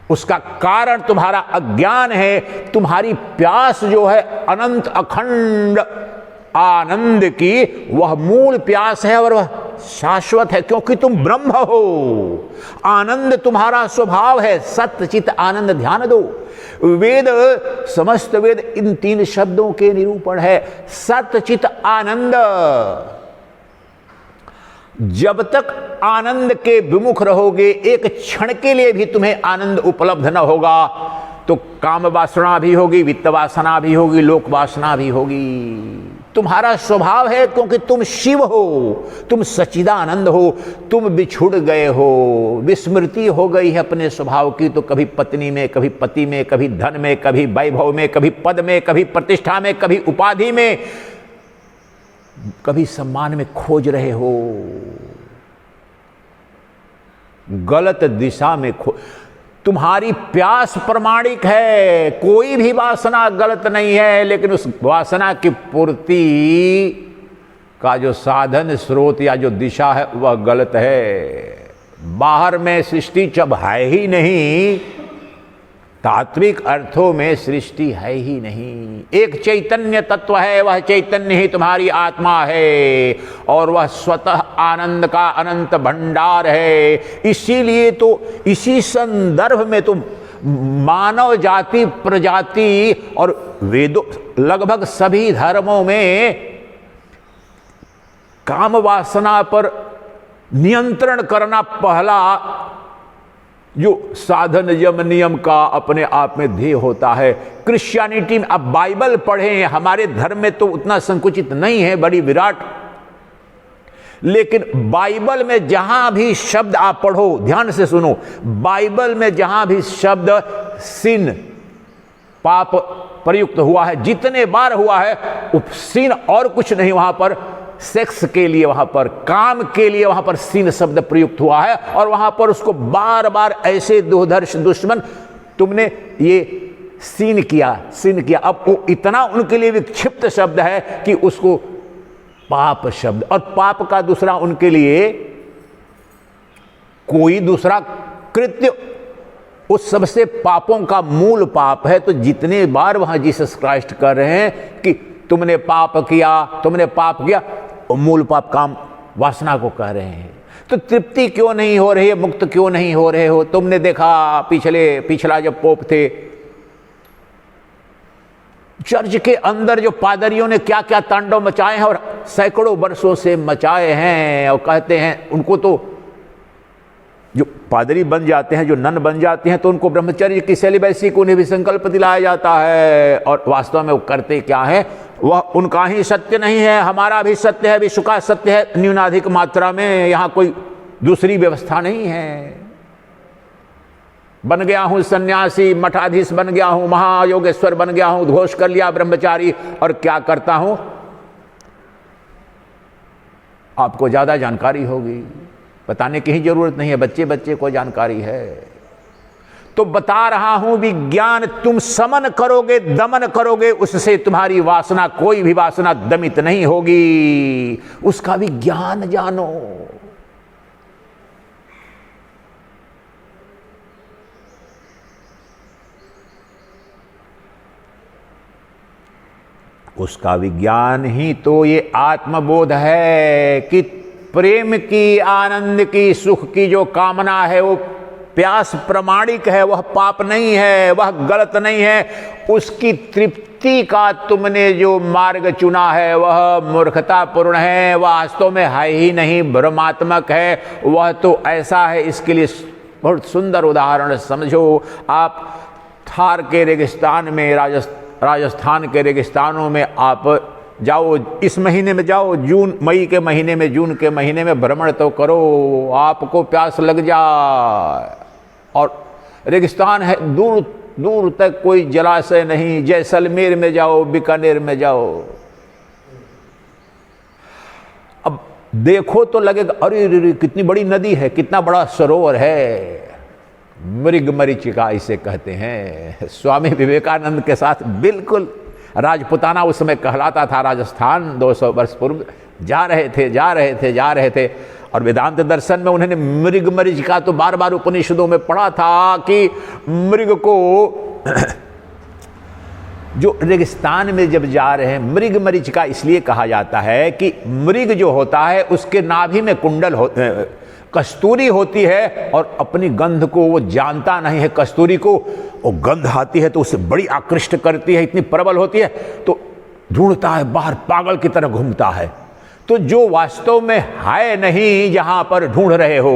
उसका कारण तुम्हारा अज्ञान है। तुम्हारी प्यास जो है अनंत अखंड आनंद की, वह मूल प्यास है और वह शाश्वत है, क्योंकि तुम ब्रह्म हो। आनंद तुम्हारा स्वभाव है। सत्य चित आनंद ध्यान दो। वेद, समस्त वेद इन 3 शब्दों के निरूपण है। सत्य चित आनंद। जब तक आनंद के विमुख रहोगे, एक क्षण के लिए भी तुम्हें आनंद उपलब्ध न होगा, तो काम वासना भी होगी, वित्त वासना भी होगी, लोक वासना भी होगी। तुम्हारा स्वभाव है, क्योंकि तुम शिव हो, तुम सच्चिदानंद हो। तुम बिछुड़ गए हो, विस्मृति हो गई है अपने स्वभाव की। तो कभी पत्नी में, कभी पति में, कभी धन में, कभी वैभव में, कभी पद में, कभी प्रतिष्ठा में, कभी उपाधि में, कभी सम्मान में खोज रहे हो। गलत दिशा में तुम्हारी प्यास प्रमाणिक है। कोई भी वासना गलत नहीं है, लेकिन उस वासना की पूर्ति का जो साधन, स्रोत या जो दिशा है वह गलत है। बाहर में सृष्टि जब है ही नहीं, तात्विक अर्थों में सृष्टि है ही नहीं। एक चैतन्य तत्व है, वह चैतन्य ही तुम्हारी आत्मा है, और वह स्वतः आनंद का अनंत भंडार है। इसीलिए तो इसी संदर्भ में तुम मानव जाति, प्रजाति और वेदों, लगभग सभी धर्मों में काम वासना पर नियंत्रण करना पहला जो साधन यम नियम का अपने आप में ध्येय होता है। क्रिश्चियनिटी में, अब बाइबल पढ़ें, हमारे धर्म में तो उतना संकुचित नहीं है, बड़ी विराट, लेकिन बाइबल में जहां भी शब्द आप पढ़ो, ध्यान से सुनो, बाइबल में जहां भी शब्द सिन, पाप प्रयुक्त हुआ है, जितने बार हुआ है, सिन और कुछ नहीं, वहां पर सेक्स के लिए, वहां पर काम के लिए वहां पर सिन शब्द प्रयुक्त हुआ है, और वहां पर उसको बार बार ऐसे दुर्धर्ष दुश्मन, तुमने ये सिन किया। अब वो इतना उनके लिए विक्षिप्त शब्द है कि उसको पाप शब्द, और पाप का दूसरा उनके लिए कोई दूसरा कृत्य उस सबसे पापों का मूल पाप है। तो जितने बार वहां जीसस क्राइस्ट कर रहे हैं कि तुमने पाप किया, मूल पाप काम वासना को कह रहे हैं। तो तृप्ति क्यों नहीं हो रही है, मुक्त क्यों नहीं हो रहे हो? तुमने देखा पिछला जब पोप थे, चर्च के अंदर जो पादरियों ने क्या क्या तांडव मचाए हैं, और सैकड़ों वर्षों से मचाए हैं, और कहते हैं उनको तो जो पादरी बन जाते हैं, जो नन बन जाते हैं, तो उनको ब्रह्मचर्य की सेलिबेसी को उन्हें भी संकल्प दिलाया जाता है, और वास्तव में वो करते क्या है, वह उनका ही सत्य नहीं है, हमारा भी सत्य है, विश्व का सत्य है, न्यूनाधिक मात्रा में। यहाँ कोई दूसरी व्यवस्था नहीं है। बन गया हूं सन्यासी, मठाधीश बन गया हूं, महायोगेश्वर बन गया हूं, घोष कर लिया ब्रह्मचारी, और क्या करता हूं, आपको ज्यादा जानकारी होगी, बताने की ही जरूरत नहीं है, बच्चे बच्चे को जानकारी है। तो बता रहा हूं, विज्ञान तुम समन करोगे, दमन करोगे, उससे तुम्हारी वासना, कोई भी वासना दमित नहीं होगी। उसका विज्ञान जानो। उसका विज्ञान ही तो ये आत्मबोध है कि प्रेम की, आनंद की, सुख की जो कामना है, वो प्यास प्रमाणिक है, वह पाप नहीं है, वह गलत नहीं है। उसकी तृप्ति का तुमने जो मार्ग चुना है वह मूर्खतापूर्ण है, वह वास्तव में है ही नहीं, भ्रमात्मक है। वह तो ऐसा है, इसके लिए बहुत सुंदर उदाहरण समझो। आप थार के रेगिस्तान में, राजस्थान के रेगिस्तानों में आप जाओ, इस महीने में जाओ, मई के महीने में, जून के महीने में भ्रमण तो करो, आपको प्यास लग जाए। और रेगिस्तान है, दूर दूर तक कोई जलाशय नहीं। जैसलमेर में जाओ, बीकानेर में जाओ, अब देखो तो लगेगा अरे कितनी बड़ी नदी है, कितना बड़ा सरोवर है, मृग मरीचिका इसे कहते हैं। स्वामी विवेकानंद के साथ बिल्कुल राजपुताना उस समय कहलाता था राजस्थान, 200 वर्ष पूर्व जा रहे थे और वेदांत दर्शन में उन्होंने मृग मरीचिका तो बार बार उपनिषदों में पढ़ा था कि मृग को जो रेगिस्तान में जब जा रहे हैं, मृग मरीचिका इसलिए कहा जाता है कि मृग जो होता है उसके नाभि में कुंडल कस्तूरी होती है और अपनी गंध को वो जानता नहीं है, कस्तूरी को वो गंध आती है तो उसे बड़ी आकृष्ट करती है, इतनी प्रबल होती है तो ढूंढता है, बाहर पागल की तरह घूमता है। तो जो वास्तव में है नहीं, जहां पर ढूंढ रहे हो,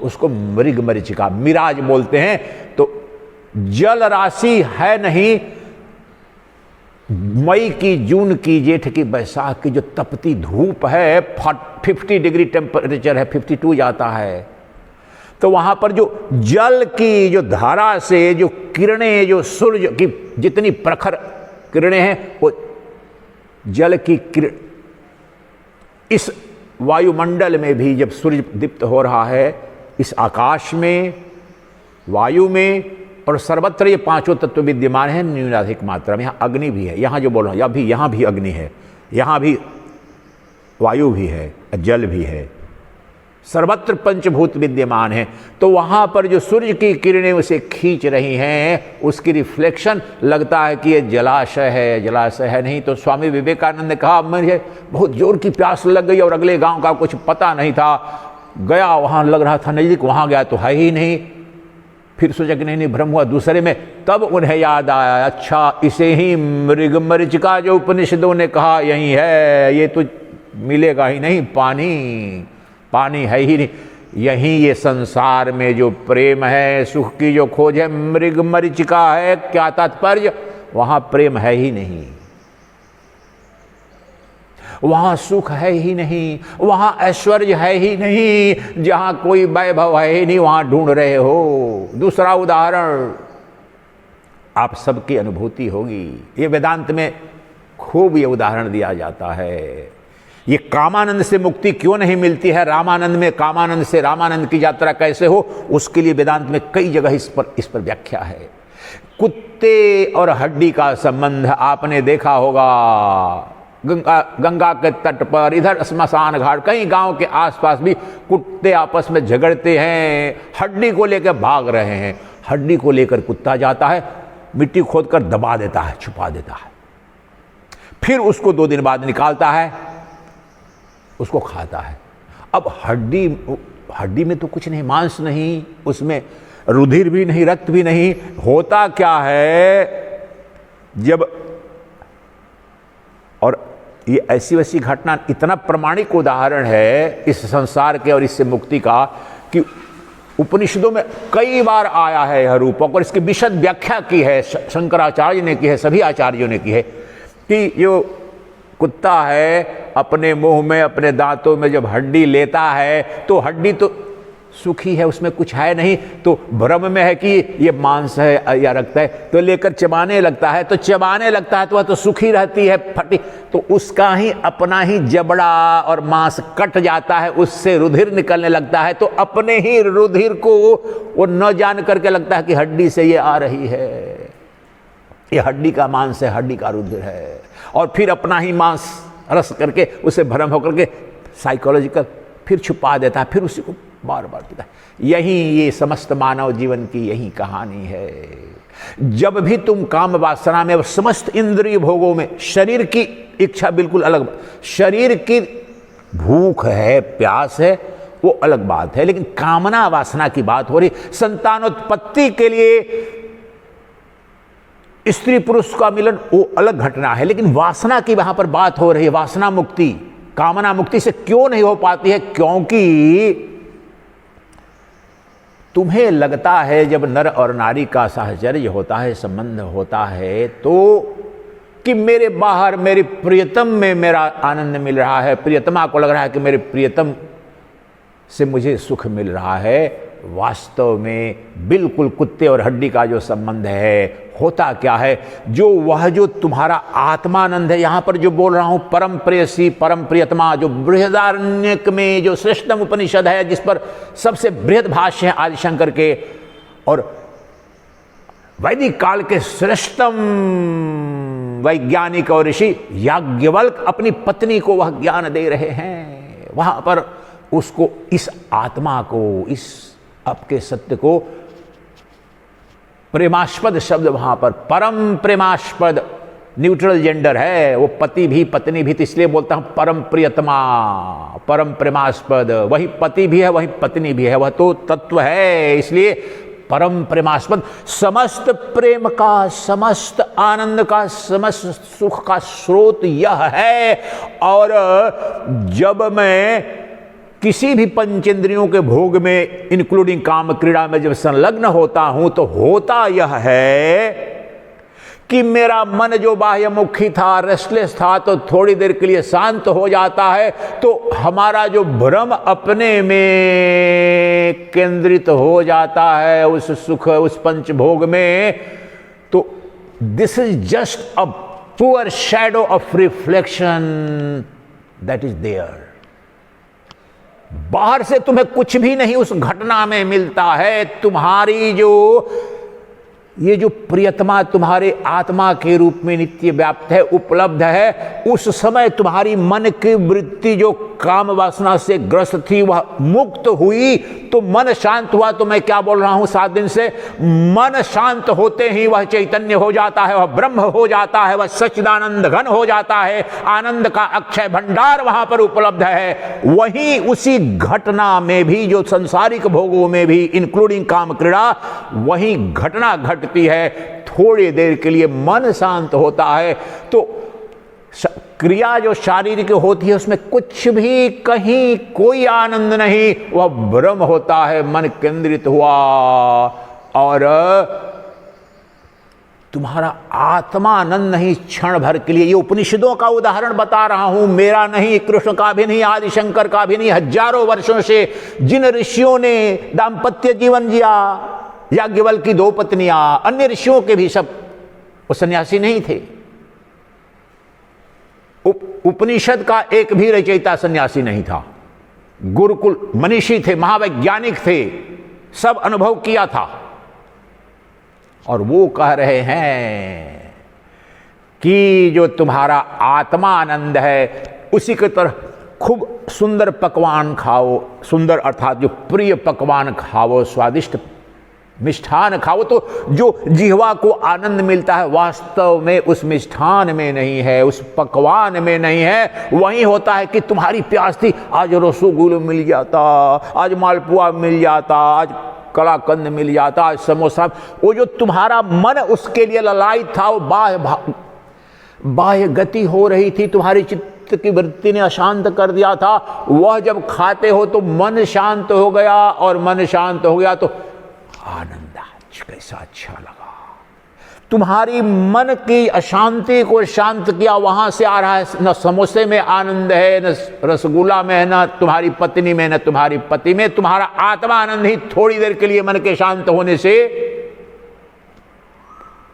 उसको मृग मरीचिका मिराज बोलते हैं। तो जल राशि है नहीं, मई की, जून की, जेठ की, बैसाख की जो तपती धूप है, 50 डिग्री टेम्परेचर है, 52 जाता है, तो वहां पर जो जल की जो धारा से जो किरणें, जो सूर्य की जितनी प्रखर किरणें हैं, वो जल की किरण इस वायुमंडल में भी जब सूर्य दीप्त हो रहा है, इस आकाश में, वायु में और सर्वत्र ये पांचों तत्व विद्यमान हैं न्यूनाधिक मात्रा में। यहाँ अग्नि भी है, यहाँ जो बोल रहा हूँ यहाँ भी अग्नि है, यहाँ भी वायु भी है, जल भी है, सर्वत्र पंचभूत विद्यमान है। तो वहाँ पर जो सूर्य की किरणें उसे खींच रही हैं, उसकी रिफ्लेक्शन लगता है कि ये जलाशय है, जलाशय है नहीं। तो स्वामी विवेकानंद ने कहा मुझे बहुत जोर की प्यास लग गई और अगले गांव का कुछ पता नहीं था, गया वहाँ लग रहा था नज़दीक, वहाँ गया तो है ही नहीं, फिर सोचा कि नहीं भ्रम हुआ दूसरे में, तब उन्हें याद आया अच्छा इसे ही मृग मरीचिका जो उपनिषदों ने कहा यही है, ये तो मिलेगा ही नहीं, पानी है ही नहीं, यही ये संसार में जो प्रेम है, सुख की जो खोज है, मृग मरीचिका है। क्या तात्पर्य? वहां प्रेम है ही नहीं, वहां सुख है ही नहीं, वहां ऐश्वर्य है ही नहीं, जहां कोई वैभव है ही नहीं, वहां ढूंढ रहे हो। दूसरा उदाहरण आप सबकी अनुभूति होगी, ये वेदांत में खूब ये उदाहरण दिया जाता है। ये कामानंद से मुक्ति क्यों नहीं मिलती है, रामानंद में कामानंद से रामानंद की यात्रा कैसे हो, उसके लिए वेदांत में कई जगह इस पर व्याख्या है। कुत्ते और हड्डी का संबंध आपने देखा होगा, गंगा के तट पर, इधर श्मशान घाट, कई गांव के आसपास भी कुत्ते आपस में झगड़ते हैं, हड्डी को लेकर भाग रहे हैं। हड्डी को लेकर कुत्ता जाता है, मिट्टी खोदकर दबा देता है, छुपा देता है, फिर उसको 2 दिन बाद निकालता है, उसको खाता है। अब हड्डी में तो कुछ नहीं, मांस नहीं, उसमें रुधिर भी नहीं, रक्त भी नहीं, होता क्या है जब, और ये ऐसी वैसी घटना, इतना प्रमाणिक उदाहरण है इस संसार के और इससे मुक्ति का कि उपनिषदों में कई बार आया है यह रूपक, और इसकी विशद व्याख्या की है, शंकराचार्य ने की है, सभी आचार्यों ने की है कि जो कुत्ता है अपने मुंह में, अपने दांतों में जब हड्डी लेता है तो हड्डी तो सूखी है, उसमें कुछ है नहीं, तो भ्रम में है कि ये मांस है या रक्त है, तो लेकर चबाने लगता है, तो चबाने लगता है तो वह तो सूखी रहती है, फटी, तो उसका ही अपना ही जबड़ा और मांस कट जाता है, उससे रुधिर निकलने लगता है, तो अपने ही रुधिर को वो न जान करके लगता है कि हड्डी से ये आ रही है, ये हड्डी का मांस है, हड्डी का रुधिर है, और फिर अपना ही मांस रस करके उसे भ्रम होकर के साइकोलॉजिकल फिर छुपा देता है, फिर उसी को बार बार पीता है। यही ये समस्त मानव जीवन की यही कहानी है। जब भी तुम काम वासना में, समस्त इंद्रिय भोगों में, शरीर की इच्छा बिल्कुल अलग, शरीर की भूख है, प्यास है, वो अलग बात है, लेकिन कामना वासना की बात हो रही। संतानोत्पत्ति के लिए स्त्री पुरुष का मिलन वो अलग घटना है, लेकिन वासना की वहां पर बात हो रही है। वासना मुक्ति, कामना मुक्ति से क्यों नहीं हो पाती है? क्योंकि तुम्हें लगता है जब नर और नारी का साहचर्य होता है, संबंध होता है, तो कि मेरे बाहर मेरी प्रियतम में मेरा आनंद मिल रहा है, प्रियतमा को लग रहा है कि मेरे प्रियतम से मुझे सुख मिल रहा है। वास्तव में बिल्कुल कुत्ते और हड्डी का जो संबंध है, होता क्या है, जो तुम्हारा आत्मानंद है, यहां पर जो बोल रहा हूं परम प्रेयसी, परम प्रियतमा, जो बृहदारण्यक में जो श्रेष्ठतम उपनिषद है, जिस पर सबसे बृहद भाष्य है आदिशंकर के, और वैदिक काल के श्रेष्ठतम वैज्ञानिक और ऋषि याज्ञवल्क्य अपनी पत्नी को वह ज्ञान दे रहे हैं। वहां पर उसको इस आत्मा को, इस आपके सत्य को, प्रेमास्पद शब्द वहां पर परम प्रेमास्पद, न्यूट्रल जेंडर है वो, पति भी पत्नी भी, तो इसलिए बोलता हूं परम प्रियतमा, परम प्रेमास्पद, वही पति भी है वही पत्नी भी है, वह तो तत्व है, इसलिए परम प्रेमास्पद, समस्त प्रेम का, समस्त आनंद का, समस्त सुख का स्रोत यह है। और जब मैं किसी भी पंचेंद्रियों के भोग में इंक्लूडिंग काम क्रीड़ा में जब संलग्न होता हूं तो होता यह है कि मेरा मन जो बाह्यमुखी था, रेस्टलेस था, तो थोड़ी देर के लिए शांत हो जाता है, तो हमारा जो भ्रम अपने में केंद्रित हो जाता है उस सुख, उस पंचभोग में। तो this is just a poor shadow of reflection that is there. बाहर से तुम्हें कुछ भी नहीं उस घटना में मिलता है। तुम्हारी ये जो प्रियतमा तुम्हारे आत्मा के रूप में नित्य व्याप्त है, उपलब्ध है, उस समय तुम्हारी मन की वृत्ति जो काम वासना से ग्रस्त थी वह मुक्त हुई, तो मन शांत हुआ। तो मैं क्या बोल रहा हूं 7 दिन से, मन शांत होते ही वह चैतन्य हो जाता है, वह ब्रह्म हो जाता है, वह सच्चिदानंद घन हो जाता है, आनंद का अक्षय भंडार वहां पर उपलब्ध है। वहीं उसी घटना में भी, जो संसारिक भोगों में भी इंक्लूडिंग काम क्रीड़ा, वही घटना घटती है, थोड़ी देर के लिए मन शांत होता है। तो क्रिया जो शारीरिक होती है उसमें कुछ भी कहीं कोई आनंद नहीं, वह ब्रह्म होता है, मन केंद्रित हुआ और तुम्हारा आत्मानंद नहीं क्षण भर के लिए। ये उपनिषदों का उदाहरण बता रहा हूं, मेरा नहीं, कृष्ण का भी नहीं, आदिशंकर का भी नहीं। हजारों वर्षों से जिन ऋषियों ने दाम्पत्य जीवन जिया, याज्ञवल्क्य की 2 पत्नियां, अन्य ऋषियों के भी सब वो सन्यासी नहीं थे। उपनिषद का एक भी रचयिता सन्यासी नहीं था। गुरुकुल मनीषी थे, महावैज्ञानिक थे, सब अनुभव किया था। और वो कह रहे हैं कि जो तुम्हारा आत्मा आनंद है उसी की तरह खूब सुंदर पकवान खाओ, सुंदर अर्थात जो प्रिय पकवान खाओ, स्वादिष्ट मिष्ठान खाओ, तो जो जिह्वा को आनंद मिलता है वास्तव में उस मिष्ठान में नहीं है, उस पकवान में नहीं है। वही होता है कि तुम्हारी प्यास थी, आज रसगुल्ला मिल जाता, आज मालपुआ मिल जाता, आज कलाकंद मिल जाता, आज समोसा। वो जो तुम्हारा मन उसके लिए ललायित था, वो बाह्य गति हो रही थी, तुम्हारी चित्त की वृत्ति ने अशांत कर दिया था। वह जब खाते हो तो मन शांत हो गया, और मन शांत हो गया तो आनंद, आज कैसा अच्छा लगा। तुम्हारी मन की अशांति को शांत किया, वहां से आ रहा है। न समोसे में आनंद है, न रसगुल्ला में है, न तुम्हारी पत्नी में, न तुम्हारी पति में। तुम्हारा आत्मा आनंद ही थोड़ी देर के लिए मन के शांत होने से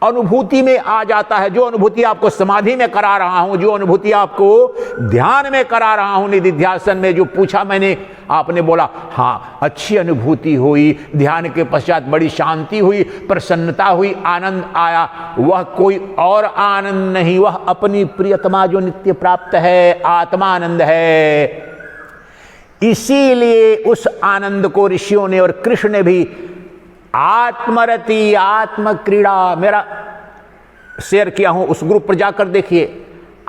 अनुभूति में आ जाता है। जो अनुभूति आपको समाधि में करा रहा हूं, जो अनुभूति आपको ध्यान में करा रहा हूं, निधिध्यासन में जो पूछा मैंने, आपने बोला हाँ अच्छी अनुभूति हुई, ध्यान के पश्चात बड़ी शांति हुई, प्रसन्नता हुई, आनंद आया। वह कोई और आनंद नहीं, वह अपनी प्रियतमा जो नित्य प्राप्त है आत्मा आनंद है। इसीलिए उस आनंद को ऋषियों ने और कृष्ण ने भी आत्मरति, आत्म क्रीड़ा, मेरा शेयर किया हूं, उस ग्रुप पर जाकर देखिए।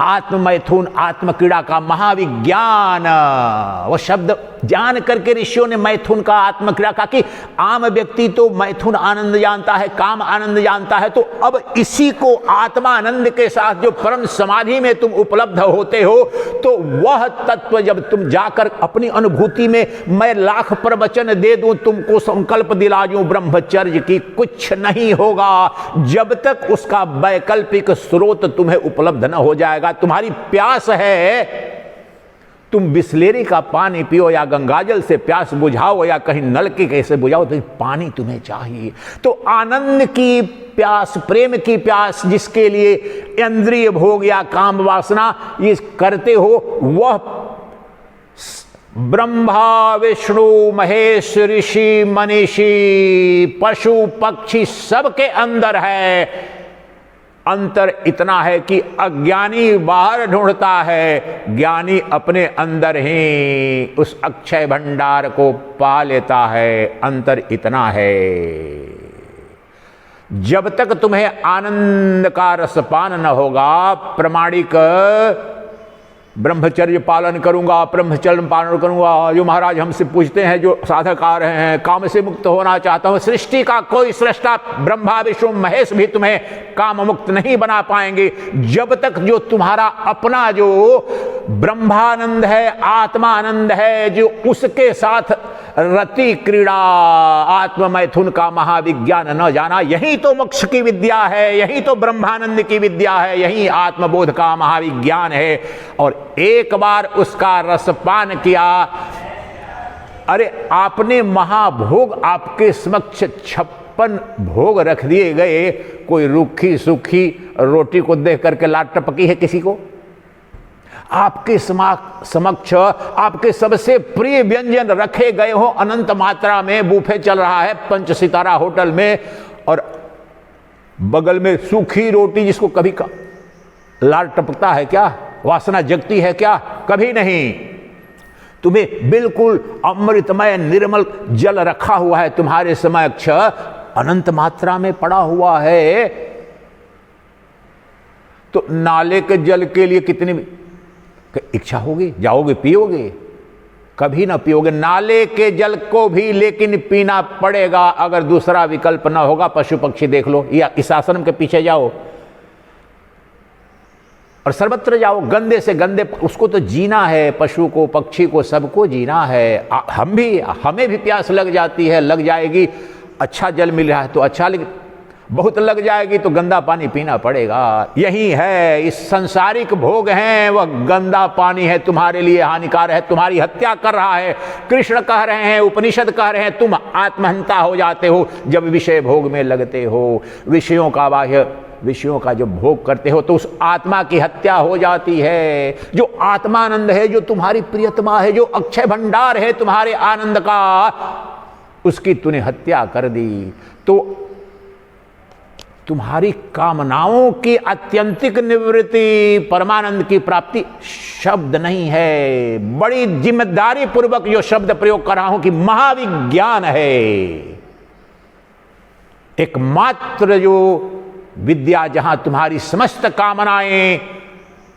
आत्म मैथुन, आत्म क्रीड़ा का महाविज्ञान, वह शब्द जान करके ऋषियों ने मैथुन का, आत्म क्रीड़ा का, कि आम व्यक्ति तो मैथुन आनंद जानता है, काम आनंद जानता है, तो अब इसी को आत्मा आनंद के साथ जो परम समाधि में तुम उपलब्ध होते हो, तो वह तत्व जब तुम जाकर अपनी अनुभूति में, मैं लाख प्रवचन दे दूं तुमको, संकल्प दिला दूं ब्रह्मचर्य की, कुछ नहीं होगा जब तक उसका वैकल्पिक स्रोत तुम्हें उपलब्ध न हो जाएगा। तुम्हारी प्यास है, तुम बिस्लेरी का पानी पियो या गंगाजल से प्यास बुझाओ या कहीं नल के कैसे बुझाओ, तो पानी तुम्हें चाहिए। तो आनंद की प्यास, प्रेम की प्यास, जिसके लिए इंद्रिय भोग या काम वासना ये करते हो, वह ब्रह्मा विष्णु महेश ऋषि मनीषी पशु पक्षी सबके अंदर है। अंतर इतना है कि अज्ञानी बाहर ढूंढता है, ज्ञानी अपने अंदर ही उस अक्षय भंडार को पा लेता है। अंतर इतना है। जब तक तुम्हें आनंद का रसपान न होगा, प्रमाणिक ब्रह्मचर्य पालन करूंगा, ब्रह्मचर्य पालन करूंगा, जो महाराज हमसे पूछते हैं, जो साधक आ रहे हैं, काम से मुक्त होना चाहता हूं, सृष्टि का कोई सृष्टा ब्रह्मा विष्णु महेश भी तुम्हें काम मुक्त नहीं बना पाएंगे जब तक जो तुम्हारा अपना जो ब्रह्मानंद है, आत्मानंद है, जो उसके साथ रति क्रीड़ा, आत्म मैथुन का महाविज्ञान न जाना। यही तो मोक्ष की विद्या है, यही तो ब्रह्मानंद की विद्या है, यही आत्मबोध का महाविज्ञान है। और एक बार उसका रसपान किया, अरे आपने महाभोग आपके समक्ष 56 भोग रख दिए गए, कोई रूखी सूखी रोटी को देख करके लाट टपकी है किसी को? आपके समक्ष आपके सबसे प्रिय व्यंजन रखे गए हो अनंत मात्रा में, बूफे चल रहा है 5 सितारा होटल में, और बगल में सूखी रोटी जिसको कभी का लाट टपकता है क्या? वासना जगती है क्या? कभी नहीं। तुम्हें बिल्कुल अमृतमय निर्मल जल रखा हुआ है तुम्हारे समक्ष, अनंत मात्रा में पड़ा हुआ है। तो नाले के जल के लिए कितनी इच्छा होगी, जाओगे पियोगे? कभी ना पियोगे। नाले के जल को भी लेकिन पीना पड़ेगा, अगर दूसरा विकल्प ना होगा। पशु पक्षी देख लो, या इस आश्रम के पीछे जाओ और सर्वत्र जाओ, गंदे से गंदे, उसको तो जीना है, पशु को पक्षी को सबको जीना है। हमें भी प्यास लग जाती है, लग जाएगी। अच्छा जल मिल रहा है तो अच्छा, लेकिन बहुत लग जाएगी तो गंदा पानी पीना पड़ेगा। यही है, इस सांसारिक भोग हैं, वह गंदा पानी है, तुम्हारे लिए हानिकार है, तुम्हारी हत्या कर रहा है। कृष्ण कह रहे हैं, उपनिषद कह रहे हैं, तुम आत्महंता हो जाते हो जब विषय भोग में लगते हो। विषयों का जब भोग करते हो तो उस आत्मा की हत्या हो जाती है। जो आत्मानंद है, जो तुम्हारी प्रियतमा है, जो अक्षय भंडार है तुम्हारे आनंद का, उसकी तूने हत्या कर दी। तो तुम्हारी कामनाओं की आत्यंतिक निवृत्ति, परमानंद की प्राप्ति शब्द नहीं है। बड़ी जिम्मेदारी पूर्वक जो शब्द प्रयोग कर रहा हूं कि महाविज्ञान है। एकमात्र जो विद्या जहां तुम्हारी समस्त कामनाएं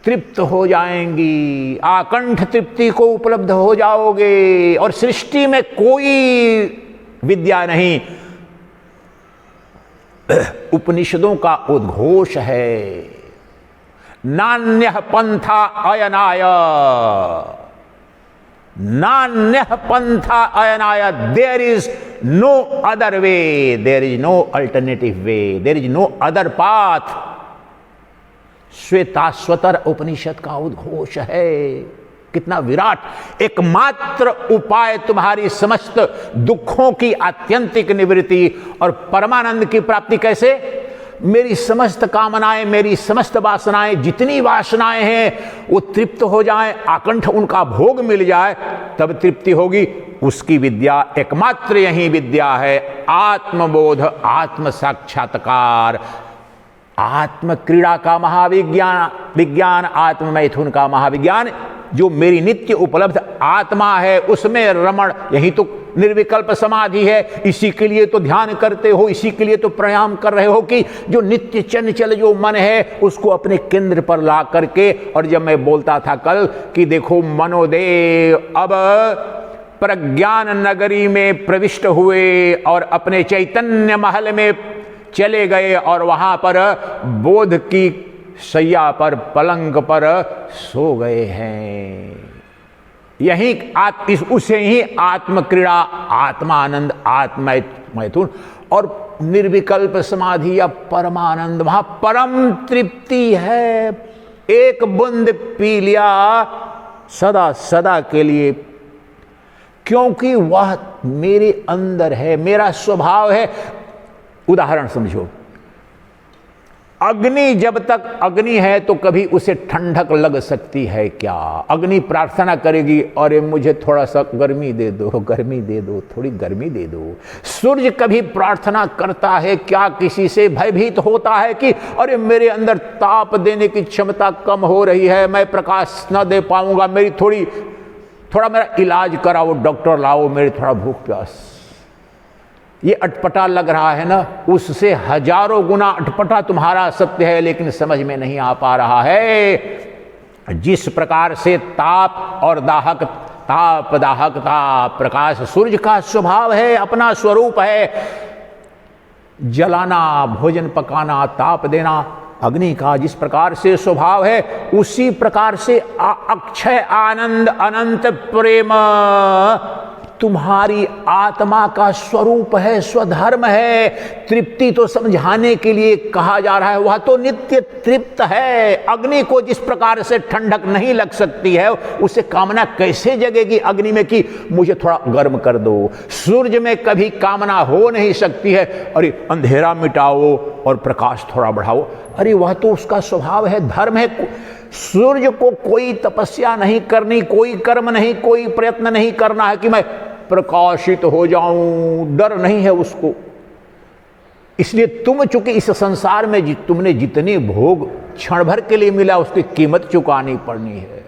तृप्त हो जाएंगी, आकंठ तृप्ति को उपलब्ध हो जाओगे। और सृष्टि में कोई विद्या नहीं, उपनिषदों का उद्घोष है। नान्यः पंथा अयनाय, नान्यः पंथा अयनाय, there is no other way, there is no alternative way, there is no other path. Shvetashvatara Upanishad का उद्घोष है। कितना विराट! एकमात्र उपाय तुम्हारी समस्त दुखों की आत्यंतिक निवृत्ति और परमानंद की प्राप्ति कैसे? मेरी समस्त कामनाएं, मेरी समस्त वासनाएं, जितनी वासनाएं हैं वो तृप्त हो जाएं, आकंठ उनका भोग मिल जाए, तब तृप्ति होगी। उसकी विद्या एकमात्र यही विद्या है, आत्मबोध, आत्म साक्षात्कार, आत्म क्रीड़ा का महाविज्ञान, आत्म मैथुन का महाविज्ञान। जो मेरी नित्य उपलब्ध आत्मा है उसमें रमण, यही तो निर्विकल्प समाधि है। इसी के लिए तो ध्यान करते हो, इसी के लिए तो प्राणायाम कर रहे हो कि जो नित्य चंचल जो मन है उसको अपने केंद्र पर ला करके। और जब मैं बोलता था कल कि देखो मनोदेव अब प्रज्ञान नगरी में प्रविष्ट हुए और अपने चैतन्य महल में चले गए और वहां पर बोध की शैया पर, पलंग पर सो गए हैं। यही उसे ही आत्मक्रीड़ा, आत्मानंद, आत्मैथुन और निर्विकल्प समाधि या परमानंद, वहां परम तृप्ति है। एक बूंद पी लिया सदा सदा के लिए, क्योंकि वह मेरे अंदर है, मेरा स्वभाव है। उदाहरण समझो, अग्नि जब तक अग्नि है तो कभी उसे ठंडक लग सकती है क्या? अग्नि प्रार्थना करेगी, अरे मुझे थोड़ा सा गर्मी दे दो, गर्मी दे दो, थोड़ी गर्मी दे दो। सूर्य कभी प्रार्थना करता है क्या? किसी से भयभीत होता है कि अरे मेरे अंदर ताप देने की क्षमता कम हो रही है, मैं प्रकाश न दे पाऊंगा, मेरी थोड़ा मेरा इलाज कराओ, डॉक्टर लाओ, मेरी थोड़ा भूख प्यास। ये अटपटा लग रहा है ना, उससे हजारों गुना अटपटा तुम्हारा सत्य है, लेकिन समझ में नहीं आ पा रहा है। जिस प्रकार से ताप और दाहकता प्रकाश सूर्य का स्वभाव है, अपना स्वरूप है, जलाना, भोजन पकाना, ताप देना अग्नि का जिस प्रकार से स्वभाव है, उसी प्रकार से अक्षय आनंद अनंत प्रेम तुम्हारी आत्मा का स्वरूप है, स्वधर्म है। तृप्ति तो समझाने के लिए कहा जा रहा है, वह तो नित्य तृप्त है। अग्नि को जिस प्रकार से ठंडक नहीं लग सकती है, उसे कामना कैसे जगेगी अग्नि में कि मुझे थोड़ा गर्म कर दो। सूर्य में कभी कामना हो नहीं सकती है, अरे अंधेरा मिटाओ और प्रकाश थोड़ा बढ़ाओ। अरे वह तो उसका स्वभाव है, धर्म है। सूर्य को कोई तपस्या नहीं करनी, कोई कर्म नहीं, कोई प्रयत्न नहीं करना है कि मैं प्रकाशित हो जाऊं, डर नहीं है उसको। इसलिए तुम चूंकि इस संसार में तुमने जितने भोग क्षण भर के लिए मिला, उसकी कीमत चुकानी पड़नी है।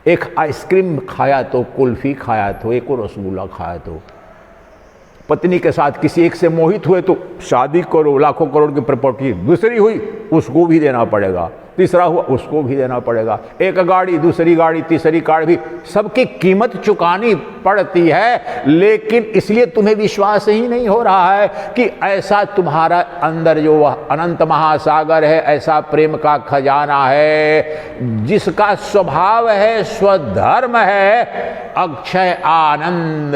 एक आइसक्रीम खाया तो, कुल्फी खाया तो, एक और रसगुल्ला खाया तो, पत्नी के साथ किसी एक से मोहित हुए तो शादी करो, लाखों करोड़ की प्रॉपर्टी, दूसरी हुई उसको भी देना पड़ेगा, तीसरा हुआ उसको भी देना पड़ेगा, एक गाड़ी, दूसरी गाड़ी, तीसरी कार भी, सबकी कीमत चुकानी पड़ती है। लेकिन इसलिए तुम्हें विश्वास ही नहीं हो रहा है कि ऐसा तुम्हारा अंदर जो वह अनंत महासागर है, ऐसा प्रेम का खजाना है, जिसका स्वभाव है, स्वधर्म है, अक्षय आनंद,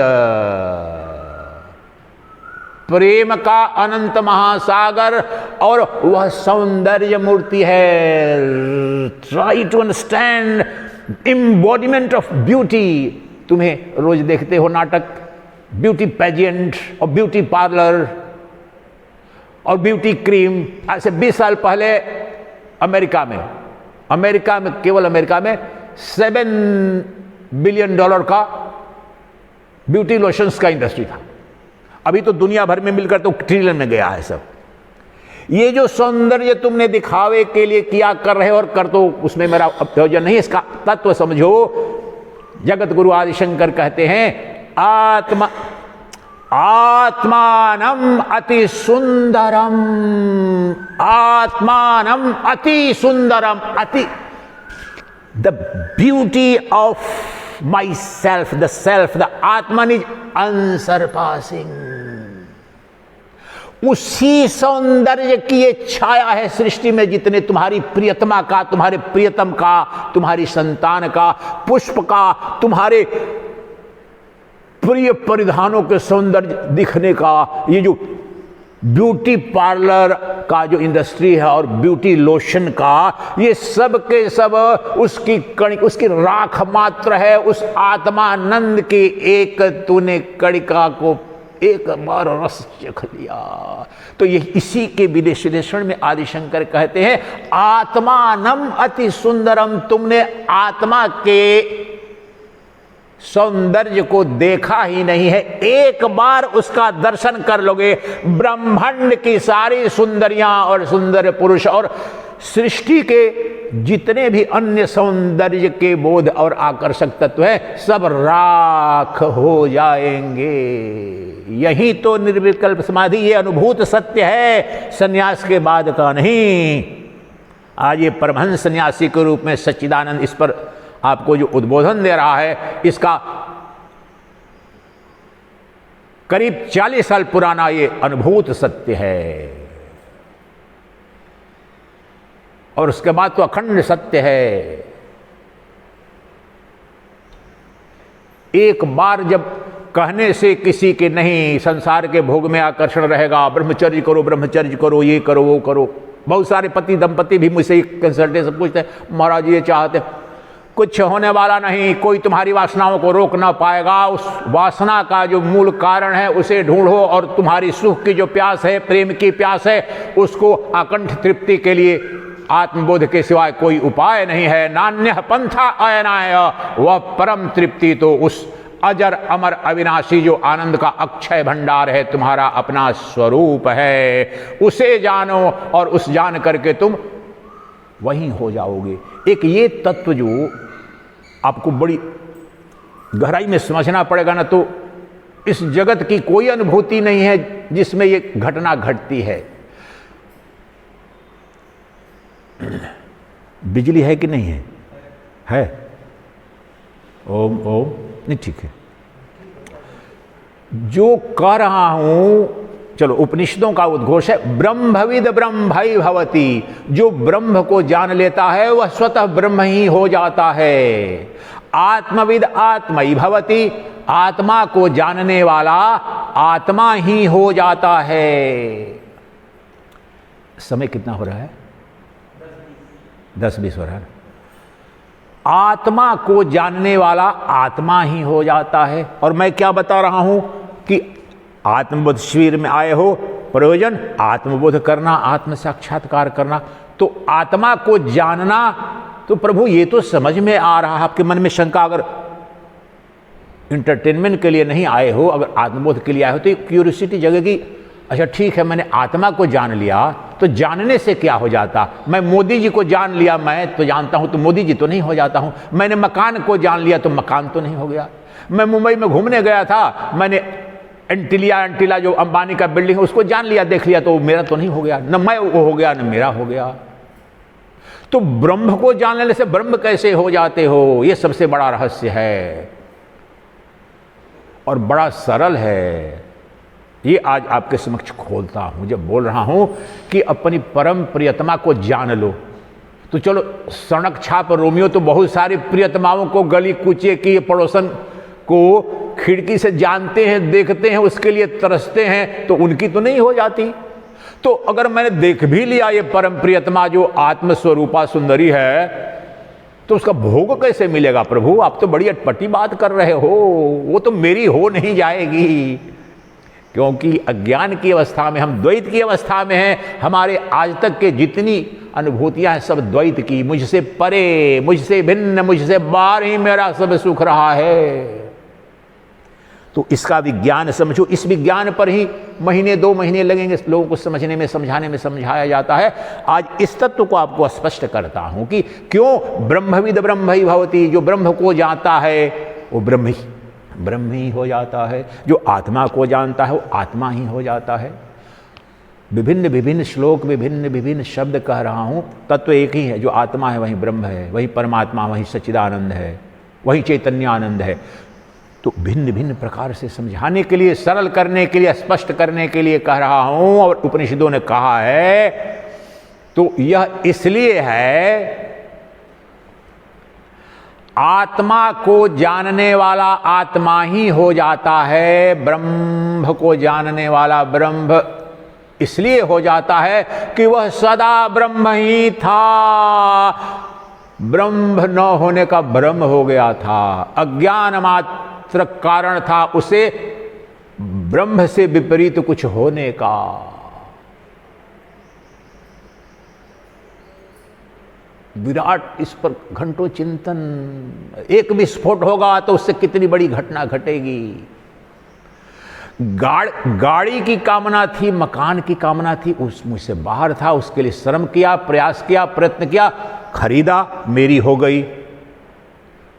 प्रेम का अनंत महासागर, और वह सौंदर्य मूर्ति है। Try to understand embodiment of beauty. तुम्हें रोज देखते हो नाटक, ब्यूटी पेजेंट और ब्यूटी पार्लर और ब्यूटी क्रीम। ऐसे 20 साल पहले अमेरिका में केवल अमेरिका में $7 बिलियन का ब्यूटी लोशंस का इंडस्ट्री था। अभी तो दुनिया भर में मिलकर तो ट्रिलियन में गया है सब। ये जो सौंदर्य तुमने दिखावे के लिए किया कर रहे हो, और कर तो उसमें मेरा प्रयोजन नहीं, इसका तत्व समझो। जगत गुरु आदिशंकर कहते हैं, आत्मानम अति सुंदरम, आत्मानम अति सुंदरम, अति the beauty of myself, the self, the Atman is unsurpassing। उसी सौंदर्य की ये छाया है सृष्टि में, जितने तुम्हारी प्रियतमा का, तुम्हारे प्रियतम का, तुम्हारी संतान का, पुष्प का, तुम्हारे प्रिय परिधानों के सौंदर्य दिखने का, ये जो ब्यूटी पार्लर का जो इंडस्ट्री है और ब्यूटी लोशन का, ये सब के सब उसकी कणिक, उसकी राख मात्र है। उस आत्मानंद की एक तूने कणिका को एक बार रस चख लिया। तो ये इसी के विश्लेषण में आदिशंकर कहते हैं, आत्मानम अति सुंदरम। तुमने आत्मा के सौंदर्य को देखा ही नहीं है, एक बार उसका दर्शन कर लोगे, ब्रह्मांड की सारी सुंदरियां और सुंदर पुरुष और सृष्टि के जितने भी अन्य सौंदर्य के बोध और आकर्षक तत्व हैं, सब राख हो जाएंगे। यही तो निर्विकल्प समाधि, ये अनुभूत सत्य है, सन्यास के बाद का नहीं। आज ये परमहंस सन्यासी के रूप में सच्चिदानंद इस पर आपको जो उद्बोधन दे रहा है, इसका करीब 40 साल पुराना ये अनुभूत सत्य है, और उसके बाद तो अखंड सत्य है। एक बार जब कहने से किसी के नहीं, संसार के भोग में आकर्षण रहेगा, ब्रह्मचर्य करो, ये करो, वो करो। बहुत सारे पति दंपति भी मुझसे कंसल्टेशन पूछते हैं, महाराज ये चाहते हैं, कुछ होने वाला नहीं, कोई तुम्हारी वासनाओं को रोक ना पाएगा। उस वासना का जो मूल कारण है उसे ढूंढो और तुम्हारी सुख की जो प्यास है, प्रेम की प्यास है, उसको अकंठ तृप्ति के लिए आत्मबोध के सिवाय कोई उपाय नहीं है। नान्य पंथा अयनाय, वह परम तृप्ति तो उस अजर अमर अविनाशी जो आनंद का अक्षय भंडार है, तुम्हारा अपना स्वरूप है, उसे जानो और उस जान करके तुम वहीं हो जाओगे। एक ये तत्व जो आपको बड़ी गहराई में समझना पड़ेगा ना, तो इस जगत की कोई अनुभूति नहीं है जिसमें ये घटना घटती है। बिजली है कि नहीं है? है। ओम ओम नहीं, ठीक है। जो कह रहा हूं, चलो उपनिषदों का उद्घोष है, ब्रह्मविद ब्रह्मभि भवति। जो ब्रह्म को जान लेता है वह स्वतः ब्रह्म ही हो जाता है। आत्मविद आत्मई भवति, आत्मा को जानने वाला आत्मा ही हो जाता है। समय कितना हो रहा है? 10-20 हो रहा है। आत्मा को जानने वाला आत्मा ही हो जाता है। और मैं क्या बता रहा हूं कि आत्मबोध शिविर में आए हो, प्रयोजन आत्मबोध करना, आत्म साक्षात्कार करना। तो आत्मा को जानना, तो प्रभु ये तो समझ में आ रहा है। आपके मन में शंका, अगर इंटरटेनमेंट के लिए नहीं आए हो, अगर आत्मबोध के लिए आए हो, तो एक क्यूरियोसिटी जगेगी। अच्छा ठीक है, मैंने आत्मा को जान लिया, तो जानने से क्या हो जाता? मैं मोदी जी को जान लिया, मैं तो जानता हूं, तो मोदी जी तो नहीं हो जाता हूं। मैंने मकान को जान लिया, तो मकान तो नहीं हो गया। मैं मुंबई में घूमने गया था, मैंने एंटिला जो अंबानी का बिल्डिंग है उसको जान लिया, देख लिया, तो मेरा तो नहीं हो गया। न मैं वो हो गया, न मेरा हो गया। तो ब्रह्म को जान लेने से ब्रह्म कैसे हो जाते हो? ये सबसे बड़ा रहस्य है और बड़ा सरल है। ये आज आपके समक्ष खोलता हूं जब बोल रहा हूं कि अपनी परम प्रियतमा को जान लो। तो चलो, सड़क छाप रोमियो तो बहुत सारी प्रियतमाओं को गली कूचे की पड़ोसन को खिड़की से जानते हैं, देखते हैं, उसके लिए तरसते हैं, तो उनकी तो नहीं हो जाती। तो अगर मैंने देख भी लिया ये परम प्रियतमा जो आत्मस्वरूपा सुंदरी है, तो उसका भोग कैसे मिलेगा? प्रभु आप तो बड़ी अटपटी बात कर रहे हो, वो तो मेरी हो नहीं जाएगी। क्योंकि अज्ञान की अवस्था में हम द्वैत की अवस्था में हैं। हमारे आज तक के जितनी अनुभूतियां हैं सब द्वैत की, मुझसे परे, मुझसे भिन्न, मुझसे बाहर ही मेरा सब सुख रहा है। तो इसका विज्ञान समझो। इस विज्ञान पर ही महीने 2 महीने लगेंगे लोगों को समझने में, समझाने में, समझाया जाता है। आज इस तत्व को आपको स्पष्ट करता हूं कि क्यों ब्रह्मविद ब्रह्मभि भवति। जो ब्रह्म को जानता है वो ब्रह्म ही हो जाता है। जो आत्मा को जानता है वो आत्मा ही हो जाता है। विभिन्न विभिन्न श्लोक, विभिन्न विभिन्न शब्द कह रहा हूं, तत्व एक ही है। जो आत्मा है वही ब्रह्म है, वही परमात्मा, वही सच्चिदानंद है, वही चैतन्य आनंद है। तो भिन्न भिन्न प्रकार से समझाने के लिए, सरल करने के लिए, स्पष्ट करने के लिए कह रहा हूं। और उपनिषदों ने कहा है, तो यह इसलिए है, आत्मा को जानने वाला आत्मा ही हो जाता है। ब्रह्म को जानने वाला ब्रह्म इसलिए हो जाता है कि वह सदा ब्रह्म ही था। ब्रह्म न होने का भ्रम हो गया था, अज्ञान मात्र कारण था उसे ब्रह्म से विपरीत कुछ होने का। विराट इस पर घंटों चिंतन। एक विस्फोट होगा तो उससे कितनी बड़ी घटना घटेगी। गाड़ी की कामना थी, मकान की कामना थी, उस मुझसे बाहर था, उसके लिए श्रम किया, प्रयास किया, प्रयत्न किया, खरीदा, मेरी हो गई।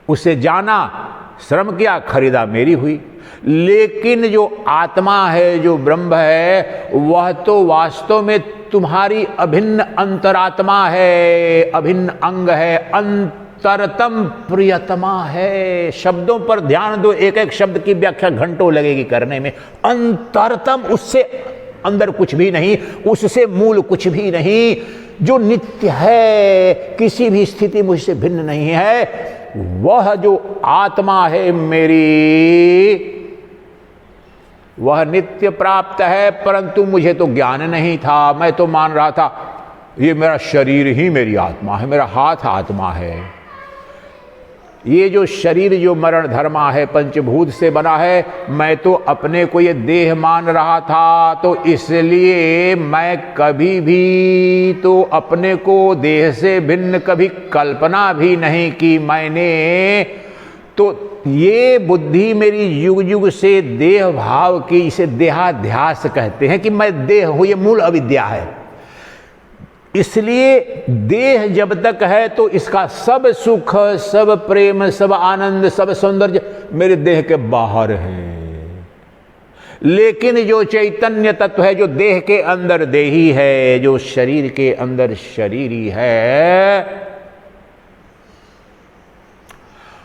उसे जाना, श्रम किया, खरीदा, मेरी हुई। लेकिन जो आत्मा है, जो ब्रह्म है, वह तो वास्तव में तुम्हारी अभिन्न अंतरात्मा है, अभिन्न अंग है, अंतरतम प्रियतमा है। शब्दों पर ध्यान दो, एक एक शब्द की व्याख्या घंटों लगेगी करने में। अंतरतम, उससे अंदर कुछ भी नहीं, उससे मूल कुछ भी नहीं, जो नित्य है, किसी भी स्थिति मुझसे भिन्न नहीं है। वह जो आत्मा है मेरी, वह नित्य प्राप्त है। परंतु मुझे तो ज्ञान नहीं था। मैं तो मान रहा था ये मेरा शरीर ही मेरी आत्मा है, मेरा हाथ आत्मा है। ये जो शरीर जो मरण धर्मा है, पंचभूत से बना है, मैं तो अपने को ये देह मान रहा था, तो इसलिए मैं कभी भी तो अपने को देह से भिन्न कभी कल्पना भी नहीं की मैंने। तो ये बुद्धि मेरी युग युग से देह भाव की, इसे देहाध्यास कहते हैं कि मैं देह हूं, ये मूल अविद्या है। इसलिए देह जब तक है तो इसका सब सुख, सब प्रेम, सब आनंद, सब सौंदर्य मेरे देह के बाहर है। लेकिन जो चैतन्य तत्व है, जो देह के अंदर देही है, जो शरीर के अंदर शरीरी है,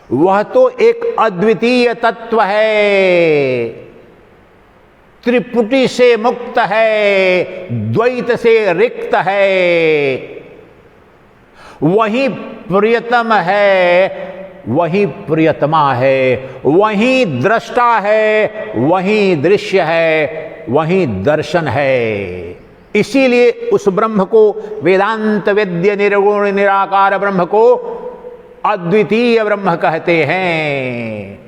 वह तो एक अद्वितीय तत्व है, त्रिपुटी से मुक्त है, द्वैत से रिक्त है, वही प्रियतम है, वही प्रियतमा है, वही दृष्टा है, वही दृश्य है, वही दर्शन है। इसीलिए उस ब्रह्म को, वेदांत वेद्य निर्गुण निराकार ब्रह्म को अद्वितीय ब्रह्म कहते हैं।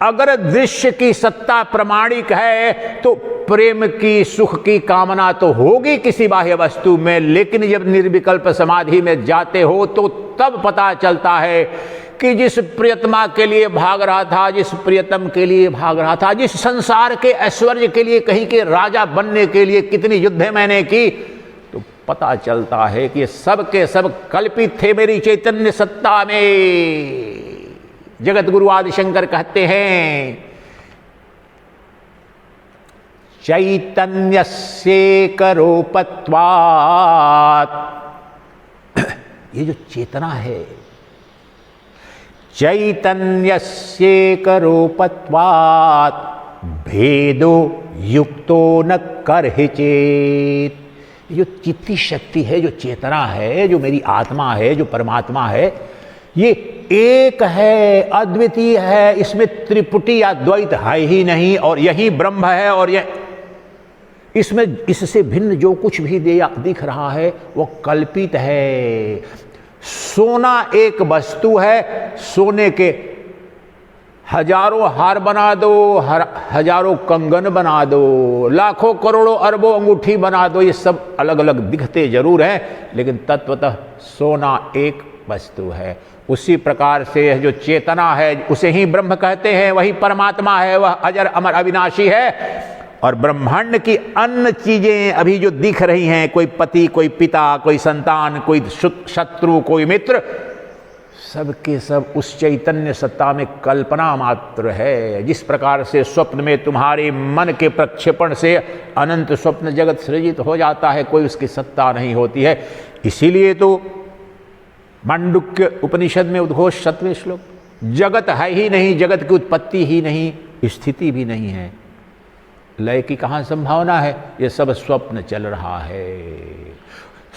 अगर दृश्य की सत्ता प्रमाणिक है तो प्रेम की, सुख की कामना तो होगी किसी बाह्य वस्तु में, लेकिन जब निर्विकल्प समाधि में जाते हो तो तब पता चलता है कि जिस प्रियतमा के लिए भाग रहा था, जिस प्रियतम के लिए भाग रहा था, जिस संसार के ऐश्वर्य के लिए, कहीं के राजा बनने के लिए कितनी युद्धें मैंने की, तो पता चलता है कि ये सब के सब कल्पित थे मेरी चैतन्य सत्ता में। जगत गुरु आदि शंकर कहते हैं, चैतन्यस्येक रूपत्वात्, ये जो चेतना है, चैतन्यस्येक रूपत्वात् भेदो युक्तो न करहि चेत्। जो चित्ती शक्ति है, जो चेतना है, जो मेरी आत्मा है, जो परमात्मा है, ये एक है, अद्वितीय है, इसमें त्रिपुटी या द्वैत है ही नहीं, और यही ब्रह्म है। और यह इसमें, इससे भिन्न जो कुछ भी दिख रहा है वो कल्पित है। सोना एक वस्तु है, सोने के हजारों हार बना दो, हजारों कंगन बना दो, लाखों करोड़ों अरबों अंगूठी बना दो, ये सब अलग अलग दिखते जरूर हैं, लेकिन तत्वतः सोना एक वस्तु है। उसी प्रकार से यह जो चेतना है, उसे ही ब्रह्म कहते हैं, वही परमात्मा है, वह अजर अमर अविनाशी है। और ब्रह्मांड की अन्य चीजें अभी जो दिख रही हैं, कोई पति, कोई पिता, कोई संतान, कोई शत्रु, कोई मित्र, सब के सब उस चैतन्य सत्ता में कल्पना मात्र है। जिस प्रकार से स्वप्न में तुम्हारे मन के प्रक्षेपण से अनंत स्वप्न जगत सृजित हो जाता है, कोई उसकी सत्ता नहीं होती है। इसीलिए तो मांडुक्य उपनिषद में उद्घोष 7वें श्लोक, जगत है ही नहीं, जगत की उत्पत्ति ही नहीं, स्थिति भी नहीं है, लय की कहाँ संभावना है, ये सब स्वप्न चल रहा है।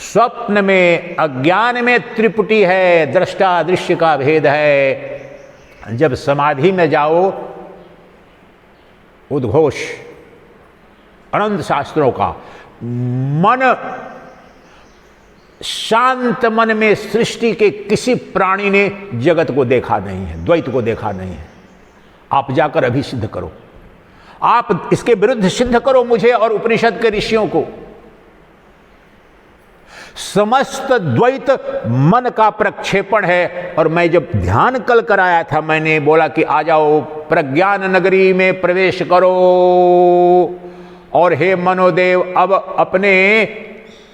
स्वप्न में, अज्ञान में त्रिपुटी है, दृष्टा दृश्य का भेद है। जब समाधि में जाओ, उद्घोष अनंत शास्त्रों का, मन शांत मन में सृष्टि के किसी प्राणी ने जगत को देखा नहीं है, द्वैत को देखा नहीं है। आप जाकर अभी सिद्ध करो, आप इसके विरुद्ध सिद्ध करो मुझे और उपनिषद के ऋषियों को। समस्त द्वैत मन का प्रक्षेपण है। और मैं जब ध्यान कल कराया था, मैंने बोला कि आ जाओ प्रज्ञान नगरी में प्रवेश करो, और हे मनोदेव अब अपने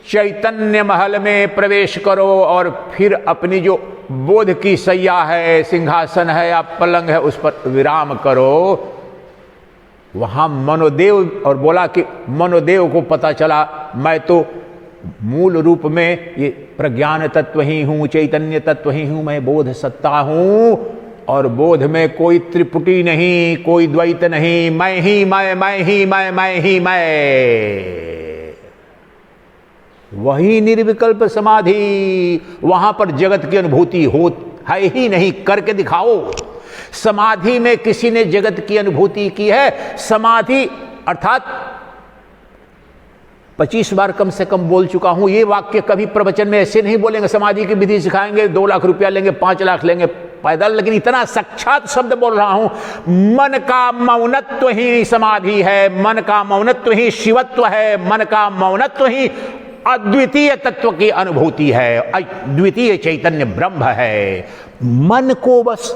चैतन्य महल में प्रवेश करो, और फिर अपनी जो बोध की सैया है, सिंहासन है या पलंग है, उस पर विराम करो। वहां मनोदेव, और बोला कि मनोदेव को पता चला मैं तो मूल रूप में ये प्रज्ञान तत्व ही हूं, चैतन्य तत्व ही हूं, मैं बोध सत्ता हूं, और बोध में कोई त्रिपुटी नहीं, कोई द्वैत नहीं, मैं ही मैं ही मैं ही मैं। वही निर्विकल्प समाधि, वहां पर जगत की अनुभूति हो है ही नहीं, करके दिखाओ। समाधि में किसी ने जगत की अनुभूति की है? समाधि अर्थात 25 बार कम से कम बोल चुका हूं ये वाक्य, कभी प्रवचन में ऐसे नहीं बोलेंगे समाधि की विधि सिखाएंगे, 2 लाख रुपया लेंगे, 5 लाख लेंगे, पैदल, लेकिन इतना साक्षात शब्द बोल रहा हूं, मन का मौनत्व ही समाधि है, मन का मौनत्व ही शिवत्व है, मन का मौनत्व ही अद्वितीय तत्व की अनुभूति है, अद्वितीय चैतन्य ब्रह्म है। मन को बस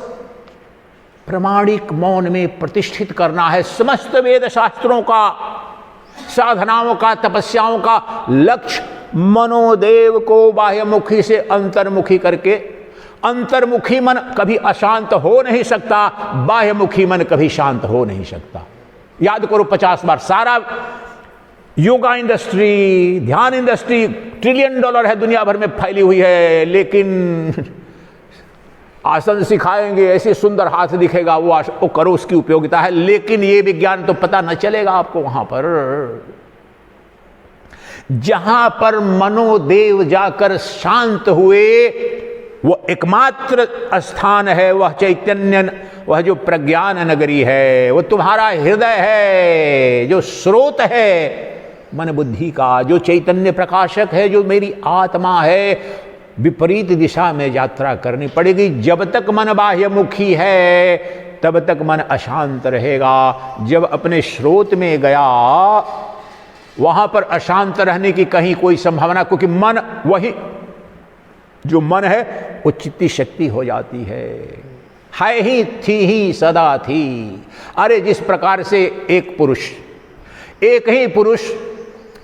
प्रामाणिक मौन में प्रतिष्ठित करना है। समस्त वेद शास्त्रों का, साधनाओं का, तपस्याओं का लक्ष्य मनोदेव को बाह्यमुखी से अंतर्मुखी करके, अंतर्मुखी मन कभी अशांत हो नहीं सकता, बाह्यमुखी मन कभी शांत हो नहीं सकता। याद करो 50 बार। सारा योगा इंडस्ट्री, ध्यान इंडस्ट्री $1 ट्रिलियन है, दुनिया भर में फैली हुई है, लेकिन आसन सिखाएंगे, ऐसे सुंदर हाथ दिखेगा, वो करो, उसकी उपयोगिता है, लेकिन ये विज्ञान तो पता न चलेगा आपको। वहां पर जहां पर मनोदेव जाकर शांत हुए, वो एकमात्र स्थान है, वह चैतन्य, वह जो प्रज्ञान नगरी है, वो तुम्हारा हृदय है, जो स्रोत है मन बुद्धि का, जो चैतन्य प्रकाशक है, जो मेरी आत्मा है। विपरीत दिशा में यात्रा करनी पड़ेगी। जब तक मन बाह्यमुखी है तब तक मन अशांत रहेगा। जब अपने स्रोत में गया, वहां पर अशांत रहने की कहीं कोई संभावना, क्योंकि मन वही जो मन है वो चित्ती शक्ति हो जाती है ही, थी ही, सदा थी। अरे जिस प्रकार से एक पुरुष, एक ही पुरुष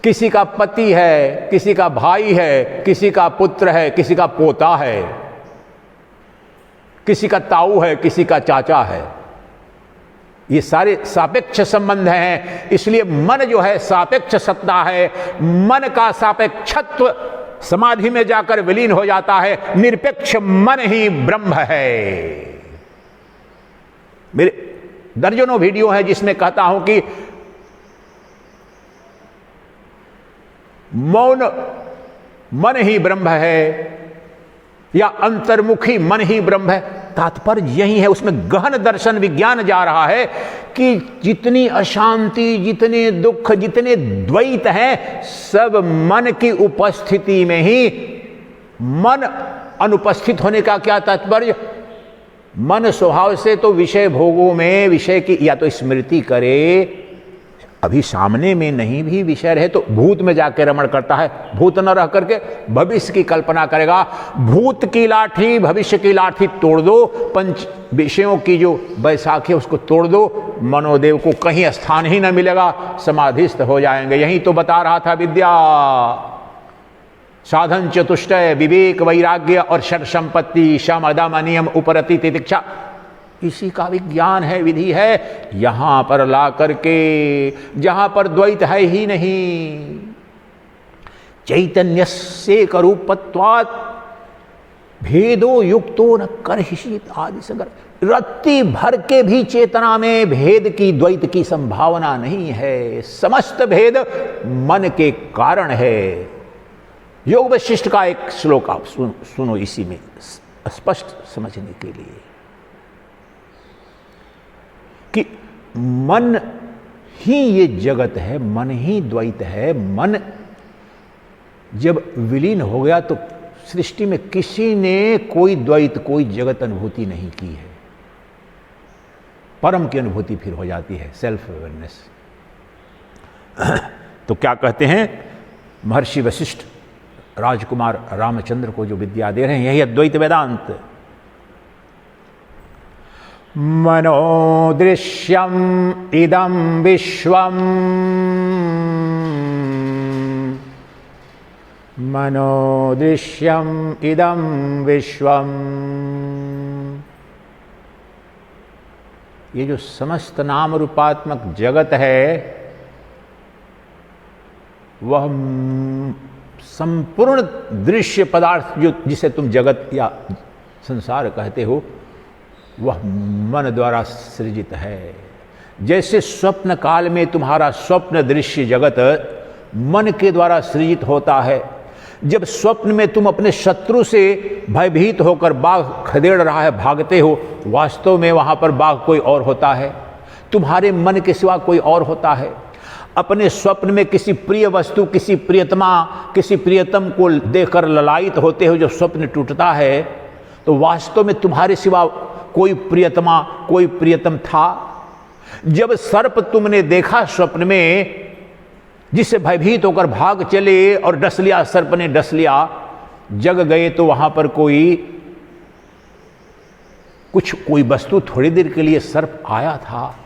किसी का पति है, किसी का भाई है, किसी का पुत्र है, किसी का पोता है, किसी का ताऊ है, किसी का चाचा है, ये सारे सापेक्ष संबंध हैं। इसलिए मन जो है सापेक्ष सत्ता है। मन का सापेक्षत्व समाधि में जाकर विलीन हो जाता है। निरपेक्ष मन ही ब्रह्म है। मेरे दर्जनों वीडियो हैं जिसमें कहता हूं कि मौन मन ही ब्रह्म है, या अंतर्मुखी मन ही ब्रह्म है। तात्पर्य यही है, उसमें गहन दर्शन विज्ञान जा रहा है कि जितनी अशांति, जितने दुख, जितने द्वैत हैं, सब मन की उपस्थिति में ही। मन अनुपस्थित होने का क्या तात्पर्य? मन स्वभाव से तो विषय भोगों में विषय की या तो स्मृति करे, अभी सामने में नहीं भी विषय रहे तो भूत में जाके रमण करता है। भूत न रह करके भविष्य की कल्पना करेगा। भूत की लाठी, भविष्य की लाठी तोड़ दो, पंच विषयों की जो बैसाखी उसको तोड़ दो, मनोदेव को कहीं स्थान ही न मिलेगा, समाधिस्थ हो जाएंगे। यही तो बता रहा था विद्या, साधन चतुष्टय, विवेक, वैराग्य और षट संपत्ति, शम दम नियम उपरति तितिक्षा, इसी का विज्ञान है, विधि है। यहां पर ला करके, जहां पर द्वैत है ही नहीं, चैतन्यस्य करूपत्वात् भेदो युक्तो न करहिषित आदि सगर। रत्ती भर के भी चेतना में भेद की, द्वैत की संभावना नहीं है। समस्त भेद मन के कारण है। योग वशिष्ठ का एक श्लोक आप सुनो इसी में स्पष्ट समझने के लिए कि मन ही ये जगत है, मन ही द्वैत है। मन जब विलीन हो गया तो सृष्टि में किसी ने कोई द्वैत, कोई जगत अनुभूति नहीं की है। परम की अनुभूति फिर हो जाती है, सेल्फ अवेयरनेस। तो क्या कहते हैं महर्षि वशिष्ठ राजकुमार रामचंद्र को जो विद्या दे रहे हैं, यही अद्वैत वेदांत। मनोदृश्यम इदं विश्वम, मनोदृश्यम इदं विश्वम। ये जो समस्त नाम रूपात्मक जगत है, वह संपूर्ण दृश्य पदार्थ जो जिसे तुम जगत या संसार कहते हो, वह मन द्वारा सृजित है। जैसे स्वप्न काल में तुम्हारा स्वप्न दृश्य जगत मन के द्वारा सृजित होता है। जब स्वप्न में तुम अपने शत्रु से भयभीत होकर बाघ खदेड़ रहा है, भागते हो, वास्तव में वहां पर बाघ कोई और होता है, तुम्हारे मन के सिवा कोई और होता है। अपने स्वप्न में किसी प्रिय वस्तु, किसी प्रियतमा, किसी प्रियतम को देखकर ललायित होते हो, जो स्वप्न टूटता है तो वास्तव में तुम्हारे सिवा कोई प्रियतमा, कोई प्रियतम था? जब सर्प तुमने देखा स्वप्न में, जिससे भयभीत होकर भाग चले और डस लिया, सर्प ने डस लिया, जग गए तो वहां पर कोई वस्तु थोड़ी देर के लिए सर्प आया था?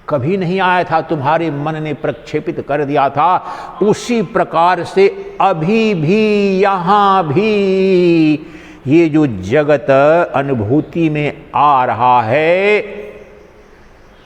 कभी नहीं आया था, तुम्हारे मन ने प्रक्षेपित कर दिया था। उसी प्रकार से अभी भी यहां भी ये जो जगत अनुभूति में आ रहा है,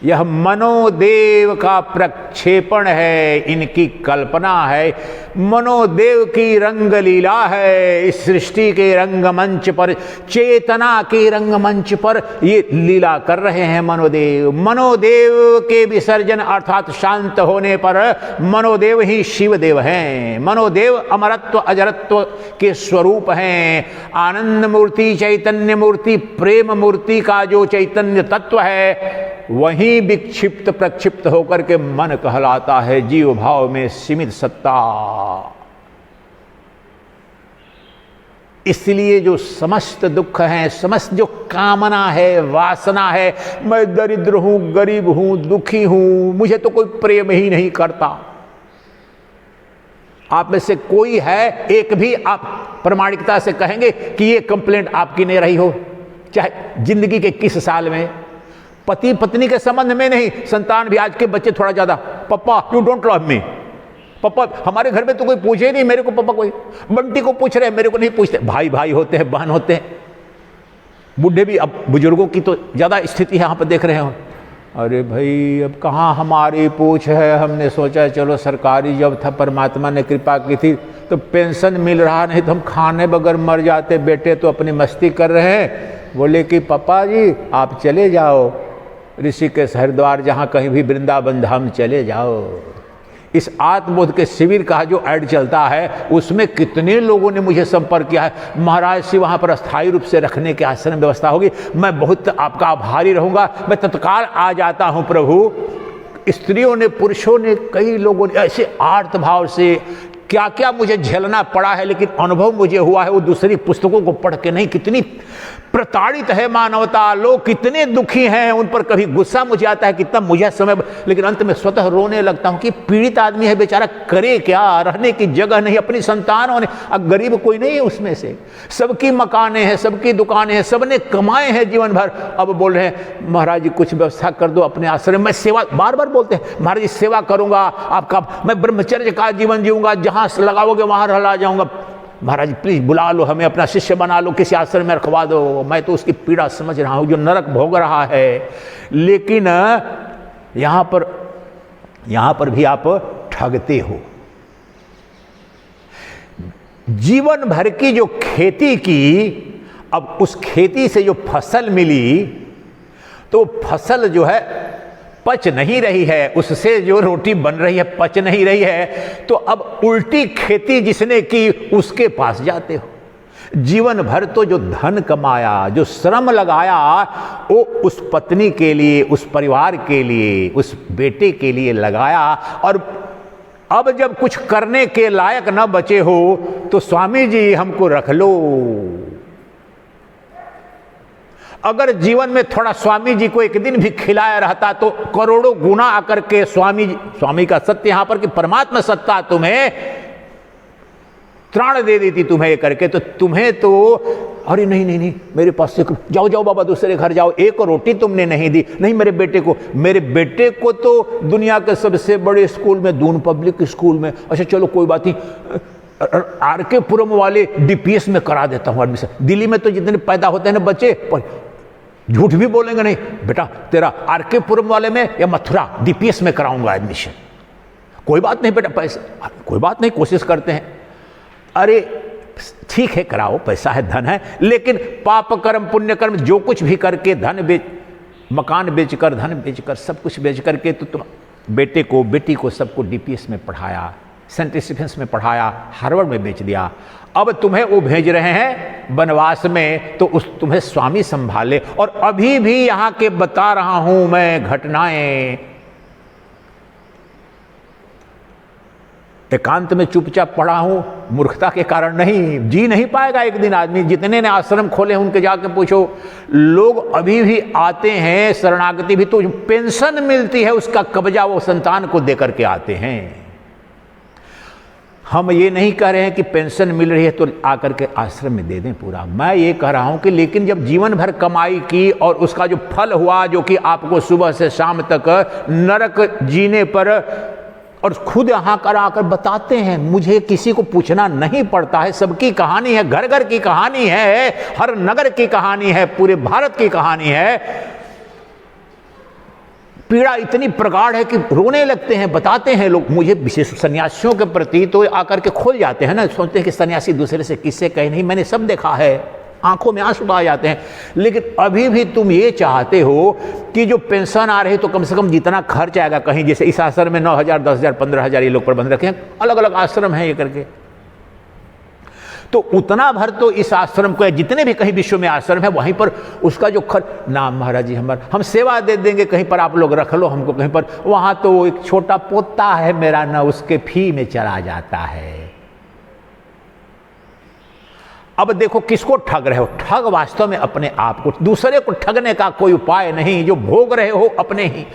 यह मनोदेव का प्रक्षेपण है, इनकी कल्पना है, मनोदेव की रंगलीला है। इस सृष्टि के रंगमंच पर, चेतना के रंगमंच पर ये लीला कर रहे हैं मनोदेव। मनोदेव के विसर्जन अर्थात शांत होने पर मनोदेव ही शिवदेव हैं। मनोदेव अमरत्व अजरत्व के स्वरूप हैं। आनंद मूर्ति, चैतन्य मूर्ति, प्रेम मूर्ति का जो चैतन्य तत्व है, वही विक्षिप्त प्रक्षिप्त होकर के मन कहलाता है, जीव भाव में सीमित सत्ता। इसलिए जो समस्त दुख है, समस्त जो कामना है, वासना है, मैं दरिद्र हूं, गरीब हूं, दुखी हूं, मुझे तो कोई प्रेम ही नहीं करता। आप में से कोई है, एक भी आप प्रामाणिकता से कहेंगे कि ये कंप्लेंट आपकी नहीं रही हो, चाहे जिंदगी के किस साल में? पति पत्नी के संबंध में नहीं, संतान भी, आज के बच्चे थोड़ा ज्यादा, पापा यू डोंट लव मी, पापा हमारे घर में तो कोई पूछे नहीं मेरे को, पापा कोई बंटी को पूछ रहे, मेरे को नहीं पूछते। भाई भाई होते हैं, बहन होते हैं, बूढ़े भी। अब बुजुर्गों की तो ज्यादा स्थिति है, यहाँ पर देख रहे हो। अरे भाई अब कहाँ हमारी पूछ है, हमने सोचा चलो सरकारी जॉब था, परमात्मा ने कृपा की थी तो पेंशन मिल रहा, नहीं तो हम खाने बगैर मर जाते। बेटे तो अपनी मस्ती कर रहे हैं, बोले कि पापा जी आप चले जाओ ऋषिकेश, हरिद्वार, जहाँ कहीं भी, वृंदावन धाम चले जाओ। इस आत्मबोध के शिविर का जो ऐड चलता है, उसमें कितने लोगों ने मुझे संपर्क किया है, महाराज से वहाँ पर अस्थायी रूप से रखने की आश्रम व्यवस्था होगी, मैं बहुत आपका आभारी रहूँगा, मैं तत्काल आ जाता हूँ प्रभु। स्त्रियों ने, पुरुषों ने, कई लोगों ने ऐसे आर्त भाव से क्या क्या मुझे झेलना पड़ा है, लेकिन अनुभव मुझे हुआ है वो दूसरी पुस्तकों को पढ़ के नहीं। कितनी प्रताड़ित है मानवता, लोग कितने दुखी हैं, उन पर कभी गुस्सा मुझे आता है, कितना मुझे समय, लेकिन अंत में स्वतः रोने लगता हूं कि पीड़ित आदमी है बेचारा, करे क्या, रहने की जगह नहीं, अपनी संतानों ने, अब गरीब कोई नहीं है उसमें से, सबकी मकानें हैं, सबकी दुकानें हैं, सबने कमाए हैं जीवन भर। अब बोल रहे हैं महाराज जी कुछ व्यवस्था कर दो अपने आश्रम में, सेवा, बार बार बोलते हैं महाराज जी सेवा करूंगा आपका, मैं ब्रह्मचर्य का जीवन जीऊंगा, जहां लगाओगे वहां रह जाऊंगा, महाराज प्लीज बुला लो हमें, अपना शिष्य बना लो, किसी आश्रम में रखवा दो। मैं तो उसकी पीड़ा समझ रहा हूं, जो नरक भोग रहा है। लेकिन यहां पर भी आप ठगते हो। जीवन भर की जो खेती की, अब उस खेती से जो फसल मिली, तो फसल जो है पच नहीं रही है, उससे जो रोटी बन रही है पच नहीं रही है, तो अब उल्टी खेती जिसने की उसके पास जाते हो। जीवन भर तो जो धन कमाया, जो श्रम लगाया, वो उस पत्नी के लिए, उस परिवार के लिए, उस बेटे के लिए लगाया, और अब जब कुछ करने के लायक न बचे हो तो स्वामी जी हमको रख लो। अगर जीवन में थोड़ा स्वामी जी को एक दिन भी खिलाया रहता तो करोड़ों गुना आकर के स्वामी का सत्य यहां पर कि परमात्मा सत्ता तुम्हें त्राण दे देती तुम्हें करके, तो तुम्हें तो अरे नहीं नहीं नहीं मेरे पास से जाओ बाबा दूसरे घर जाओ, एक रोटी तुमने नहीं दी, नहीं मेरे बेटे को तो दुनिया के सबसे बड़े स्कूल में, दून पब्लिक स्कूल में, अच्छा चलो कोई बात नहीं, आरके पुरम वाले डीपीएस में करा देता हूं एडमिशन। दिल्ली में तो जितने पैदा होते हैं ना बच्चे, झूठ भी बोलेंगे नहीं बेटा तेरा आरके पुरम वाले में या मथुरा डीपीएस में कराऊंगा एडमिशन। कोई बात नहीं बेटा, पैसा कोई बात नहीं, कोशिश करते हैं। अरे ठीक है कराओ, पैसा है, धन है, लेकिन पाप कर्म पुण्य कर्म जो कुछ भी करके धन बेच, मकान बेचकर, धन बेचकर, सब कुछ बेच करके तो तुम बेटे को, बेटी को, सबको डीपीएस में पढ़ाया, सेंट स्टीफेंस में पढ़ाया, हार्वर्ड में बेच दिया। अब तुम्हें वो भेज रहे हैं वनवास में, तो उस तुम्हें स्वामी संभाले। और अभी भी यहां के बता रहा हूं मैं घटनाएं, एकांत में चुपचाप पड़ा हूं, मूर्खता के कारण नहीं, जी नहीं पाएगा एक दिन आदमी। जितने ने आश्रम खोले हैं उनके जाके पूछो, लोग अभी भी आते हैं, शरणागति भी, तो जो पेंशन मिलती है उसका कब्जा वो संतान को देकर के आते हैं। हम ये नहीं कह रहे हैं कि पेंशन मिल रही है तो आकर के आश्रम में दे दें पूरा। मैं ये कह रहा हूं कि लेकिन जब जीवन भर कमाई की और उसका जो फल हुआ, जो कि आपको सुबह से शाम तक नरक जीने पर, और खुद यहाँ कर आकर बताते हैं, मुझे किसी को पूछना नहीं पड़ता है, सबकी कहानी है, घर घर की कहानी है, हर नगर की कहानी है, पूरे भारत की कहानी है। पीड़ा इतनी प्रगाढ़ है कि रोने लगते हैं, बताते हैं लोग। मुझे विशेष सन्यासियों के प्रति तो आकर के खोल जाते हैं ना, सोचते हैं कि सन्यासी दूसरे से किससे कहे, नहीं, मैंने सब देखा है, आंखों में आंसू आ जाते हैं। लेकिन अभी भी तुम ये चाहते हो कि जो पेंशन आ रही तो कम से कम जितना खर्च आएगा कहीं, जैसे इस आश्रम में 9,000, 10,000, 15,000 ये लोग प्रबंध रखे हैं, अलग अलग आश्रम है ये करके, तो उतना भर तो इस आश्रम को, जितने भी कहीं विश्व में आश्रम है वहीं पर उसका जो खर्च, ना महाराज जी हम सेवा दे देंगे, कहीं पर आप लोग रख लो हमको कहीं पर, वहां तो एक छोटा पोता है मेरा ना, उसके फी में चला जाता है। अब देखो किसको ठग रहे हो, ठग वास्तव में अपने आप को, दूसरे को ठगने का कोई उपाय नहीं, जो भोग रहे हो अपने ही।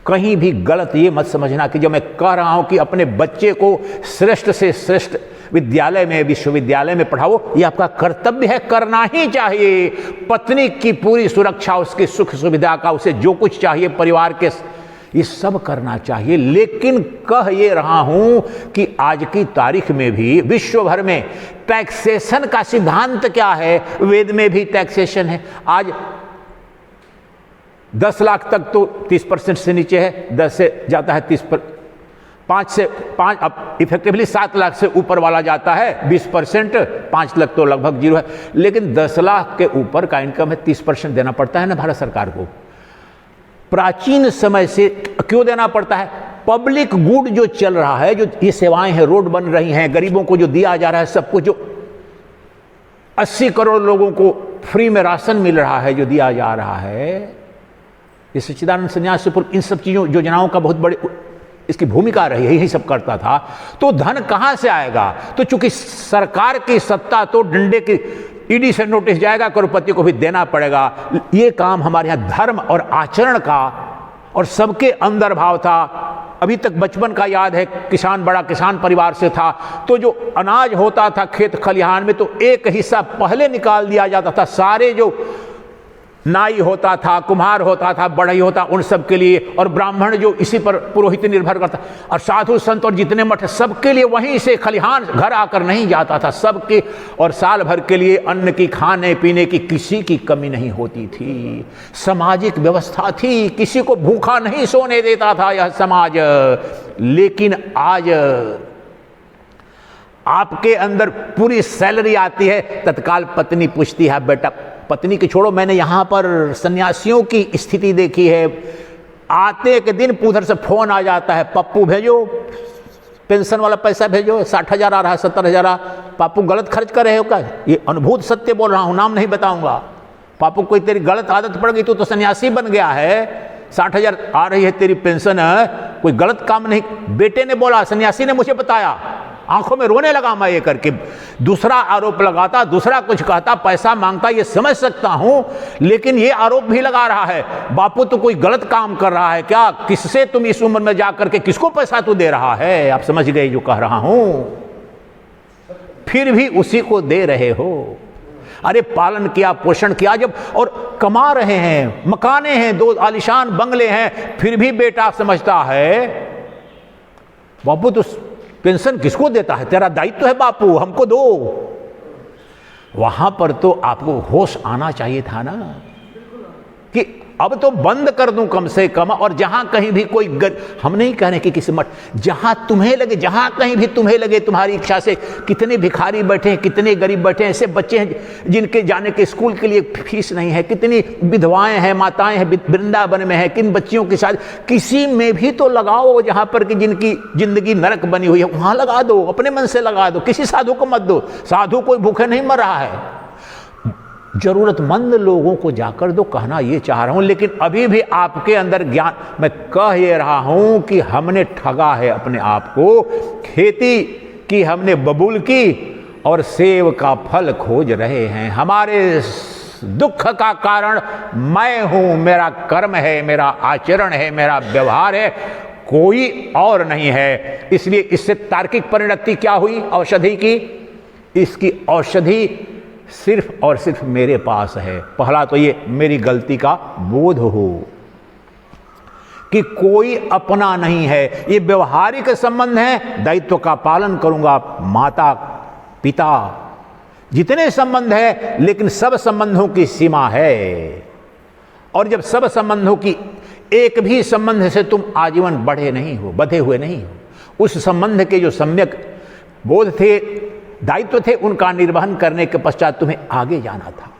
कहीं भी गलत ये मत समझना कि जो मैं कह रहा हूं कि अपने बच्चे को श्रेष्ठ से श्रेष्ठ विद्यालय में, विश्वविद्यालय में पढ़ाओ, ये आपका कर्तव्य है, करना ही चाहिए। पत्नी की पूरी सुरक्षा, उसकी सुख सुविधा का, उसे जो कुछ चाहिए परिवार के, ये सब करना चाहिए। लेकिन कह ये रहा हूं कि आज की तारीख में भी विश्व भर में टैक्सेशन का सिद्धांत क्या है, वेद में भी टैक्सेशन है। आज 10 लाख तक तो 30% से नीचे है, 10 से जाता है 30 पर, 5 अब इफेक्टिवली 7 लाख से ऊपर वाला जाता है 20%, 5 लाख तो लगभग जीरो है। लेकिन 10 लाख के ऊपर का इनकम है 30% देना पड़ता है ना भारत सरकार को। प्राचीन समय से क्यों देना पड़ता है? पब्लिक गुड जो चल रहा है, जो ये सेवाएं हैं, रोड बन रही हैं, गरीबों को जो दिया जा रहा है, सब कुछ, जो 80 करोड़ लोगों को फ्री में राशन मिल रहा है, जो दिया जा रहा है, ये सच्चिदानंद सन्यासी इन सब चीजों योजनाओं का बहुत बड़ी इसकी भूमिका रही है, यही सब करता था। तो धन कहां से आएगा? तो चूंकि सरकार की सत्ता, तो डंडे की ईडी से नोटिस जाएगा, करोड़पति को भी देना पड़ेगा। ये काम हमारे यहां धर्म और आचरण का और सबके अंदर भाव था। अभी तक बचपन का याद है, किसान, बड़ा किसान परिवार से था, तो जो अनाज होता था खेत खलिहान में, तो एक हिस्सा पहले निकाल दिया जाता था। सारे जो नाई होता था, कुम्हार होता था, बढ़ई होता, उन सब के लिए, और ब्राह्मण जो इसी पर पुरोहित निर्भर करता, और साधु संत और जितने मठ, सबके लिए वहीं से खलिहान घर आकर नहीं जाता था सबके, और साल भर के लिए अन्न की, खाने पीने की किसी की कमी नहीं होती थी। सामाजिक व्यवस्था थी, किसी को भूखा नहीं सोने देता था यह समाज। लेकिन आज आपके अंदर पूरी सैलरी आती है, तत्काल पत्नी पूछती है, बेटा, पत्नी की छोड़ो, मैंने यहां पर सन्यासियों की स्थिति देखी है, आते के दिन उधर से फोन आ जाता है, पप्पू भेजो, पेंशन वाला पैसा भेजो, 60,000 आ रहा है, 70,000। पापू गलत खर्च कर रहे हो क्या? ये अनुभूत सत्य बोल रहा हूं, नाम नहीं बताऊंगा। पापू, कोई तेरी गलत आदत पड़ गई, तो सन्यासी बन गया है, 60,000 आ रही है तेरी पेंशन, कोई गलत काम नहीं। बेटे ने बोला, सन्यासी ने मुझे बताया, आंखों में रोने लगा मैं ये करके। दूसरा आरोप लगाता, दूसरा कुछ कहता, पैसा मांगता, ये समझ सकता हूं, लेकिन ये आरोप भी लगा रहा है, बापू तो कोई गलत काम कर रहा है क्या? किससे तुम इस उम्र में जाकर के किसको पैसा तू दे रहा है? आप समझ गए जो कह रहा हूं, फिर भी उसी को दे रहे हो। अरे पालन किया, पोषण किया जब, और कमा रहे हैं, मकाने हैं, 2 आलीशान बंगले हैं, फिर भी बेटा समझता है बापू तो पेंशन किसको देता है, तेरा दायित्व है बापू, हमको दो। वहां पर तो आपको होश आना चाहिए था ना कि अब तो बंद कर दूं कम से कम। और जहां कहीं भी कोई हम नहीं कह रहे कि किसी मठ, जहां तुम्हें लगे, जहां कहीं भी तुम्हें लगे, तुम्हारी इच्छा से, कितने भिखारी बैठे हैं, कितने गरीब बैठे हैं, ऐसे बच्चे हैं जिनके जाने के स्कूल के लिए फीस नहीं है, कितनी विधवाएं हैं, माताएं हैं, वृंदावन में है, किन बच्चियों की शादी, किसी में भी तो लगाओ जहां पर कि जिनकी जिंदगी नरक बनी हुई है, वहां लगा दो, अपने मन से लगा दो, किसी साधु को मत दो। साधु कोई भूखे नहीं मर रहा है, जरूरतमंद लोगों को जाकर दो, कहना ये चाह रहा हूं। लेकिन अभी भी आपके अंदर ज्ञान, मैं कह ये रहा हूं कि हमने ठगा है अपने आप को। खेती की हमने बबूल की और सेब का फल खोज रहे हैं। हमारे दुख का कारण मैं हूं, मेरा कर्म है, मेरा आचरण है, मेरा व्यवहार है, कोई और नहीं है। इसलिए इससे तार्किक परिणति क्या हुई औषधि की? इसकी औषधि सिर्फ और सिर्फ मेरे पास है। पहला तो ये मेरी गलती का बोध हो कि कोई अपना नहीं है। ये व्यवहारिक संबंध है, दायित्व का पालन करूंगा, माता पिता जितने संबंध है, लेकिन सब संबंधों की सीमा है। और जब सब संबंधों की, एक भी संबंध से तुम आजीवन बंधे हुए नहीं हो। उस संबंध के जो सम्यक बोध थे, दायित्व थे, उनका निर्वहन करने के पश्चात तुम्हें आगे जाना था।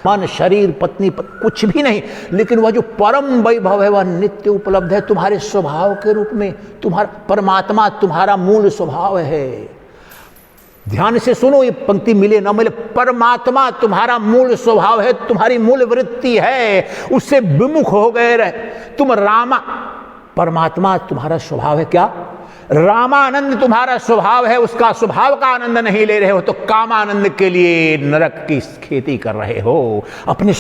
मन, शरीर, पत्नी, कुछ भी नहीं, लेकिन वह जो परम वैभव है वह नित्य उपलब्ध है तुम्हारे स्वभाव के रूप में। तुम्हारा परमात्मा तुम्हारा मूल स्वभाव है। ध्यान से सुनो, ये पंक्ति मिले ना मिले, परमात्मा तुम्हारा मूल स्वभाव है, तुम्हारी मूल वृत्ति है। उससे विमुख हो गए रहे तुम। परमात्मा तुम्हारा स्वभाव है क्या? रामानंद तुम्हारा स्वभाव है, उसका स्वभाव का आनंद नहीं ले रहे हो तो कामानंद के लिए नरक की खेती कर रहे हो। अपने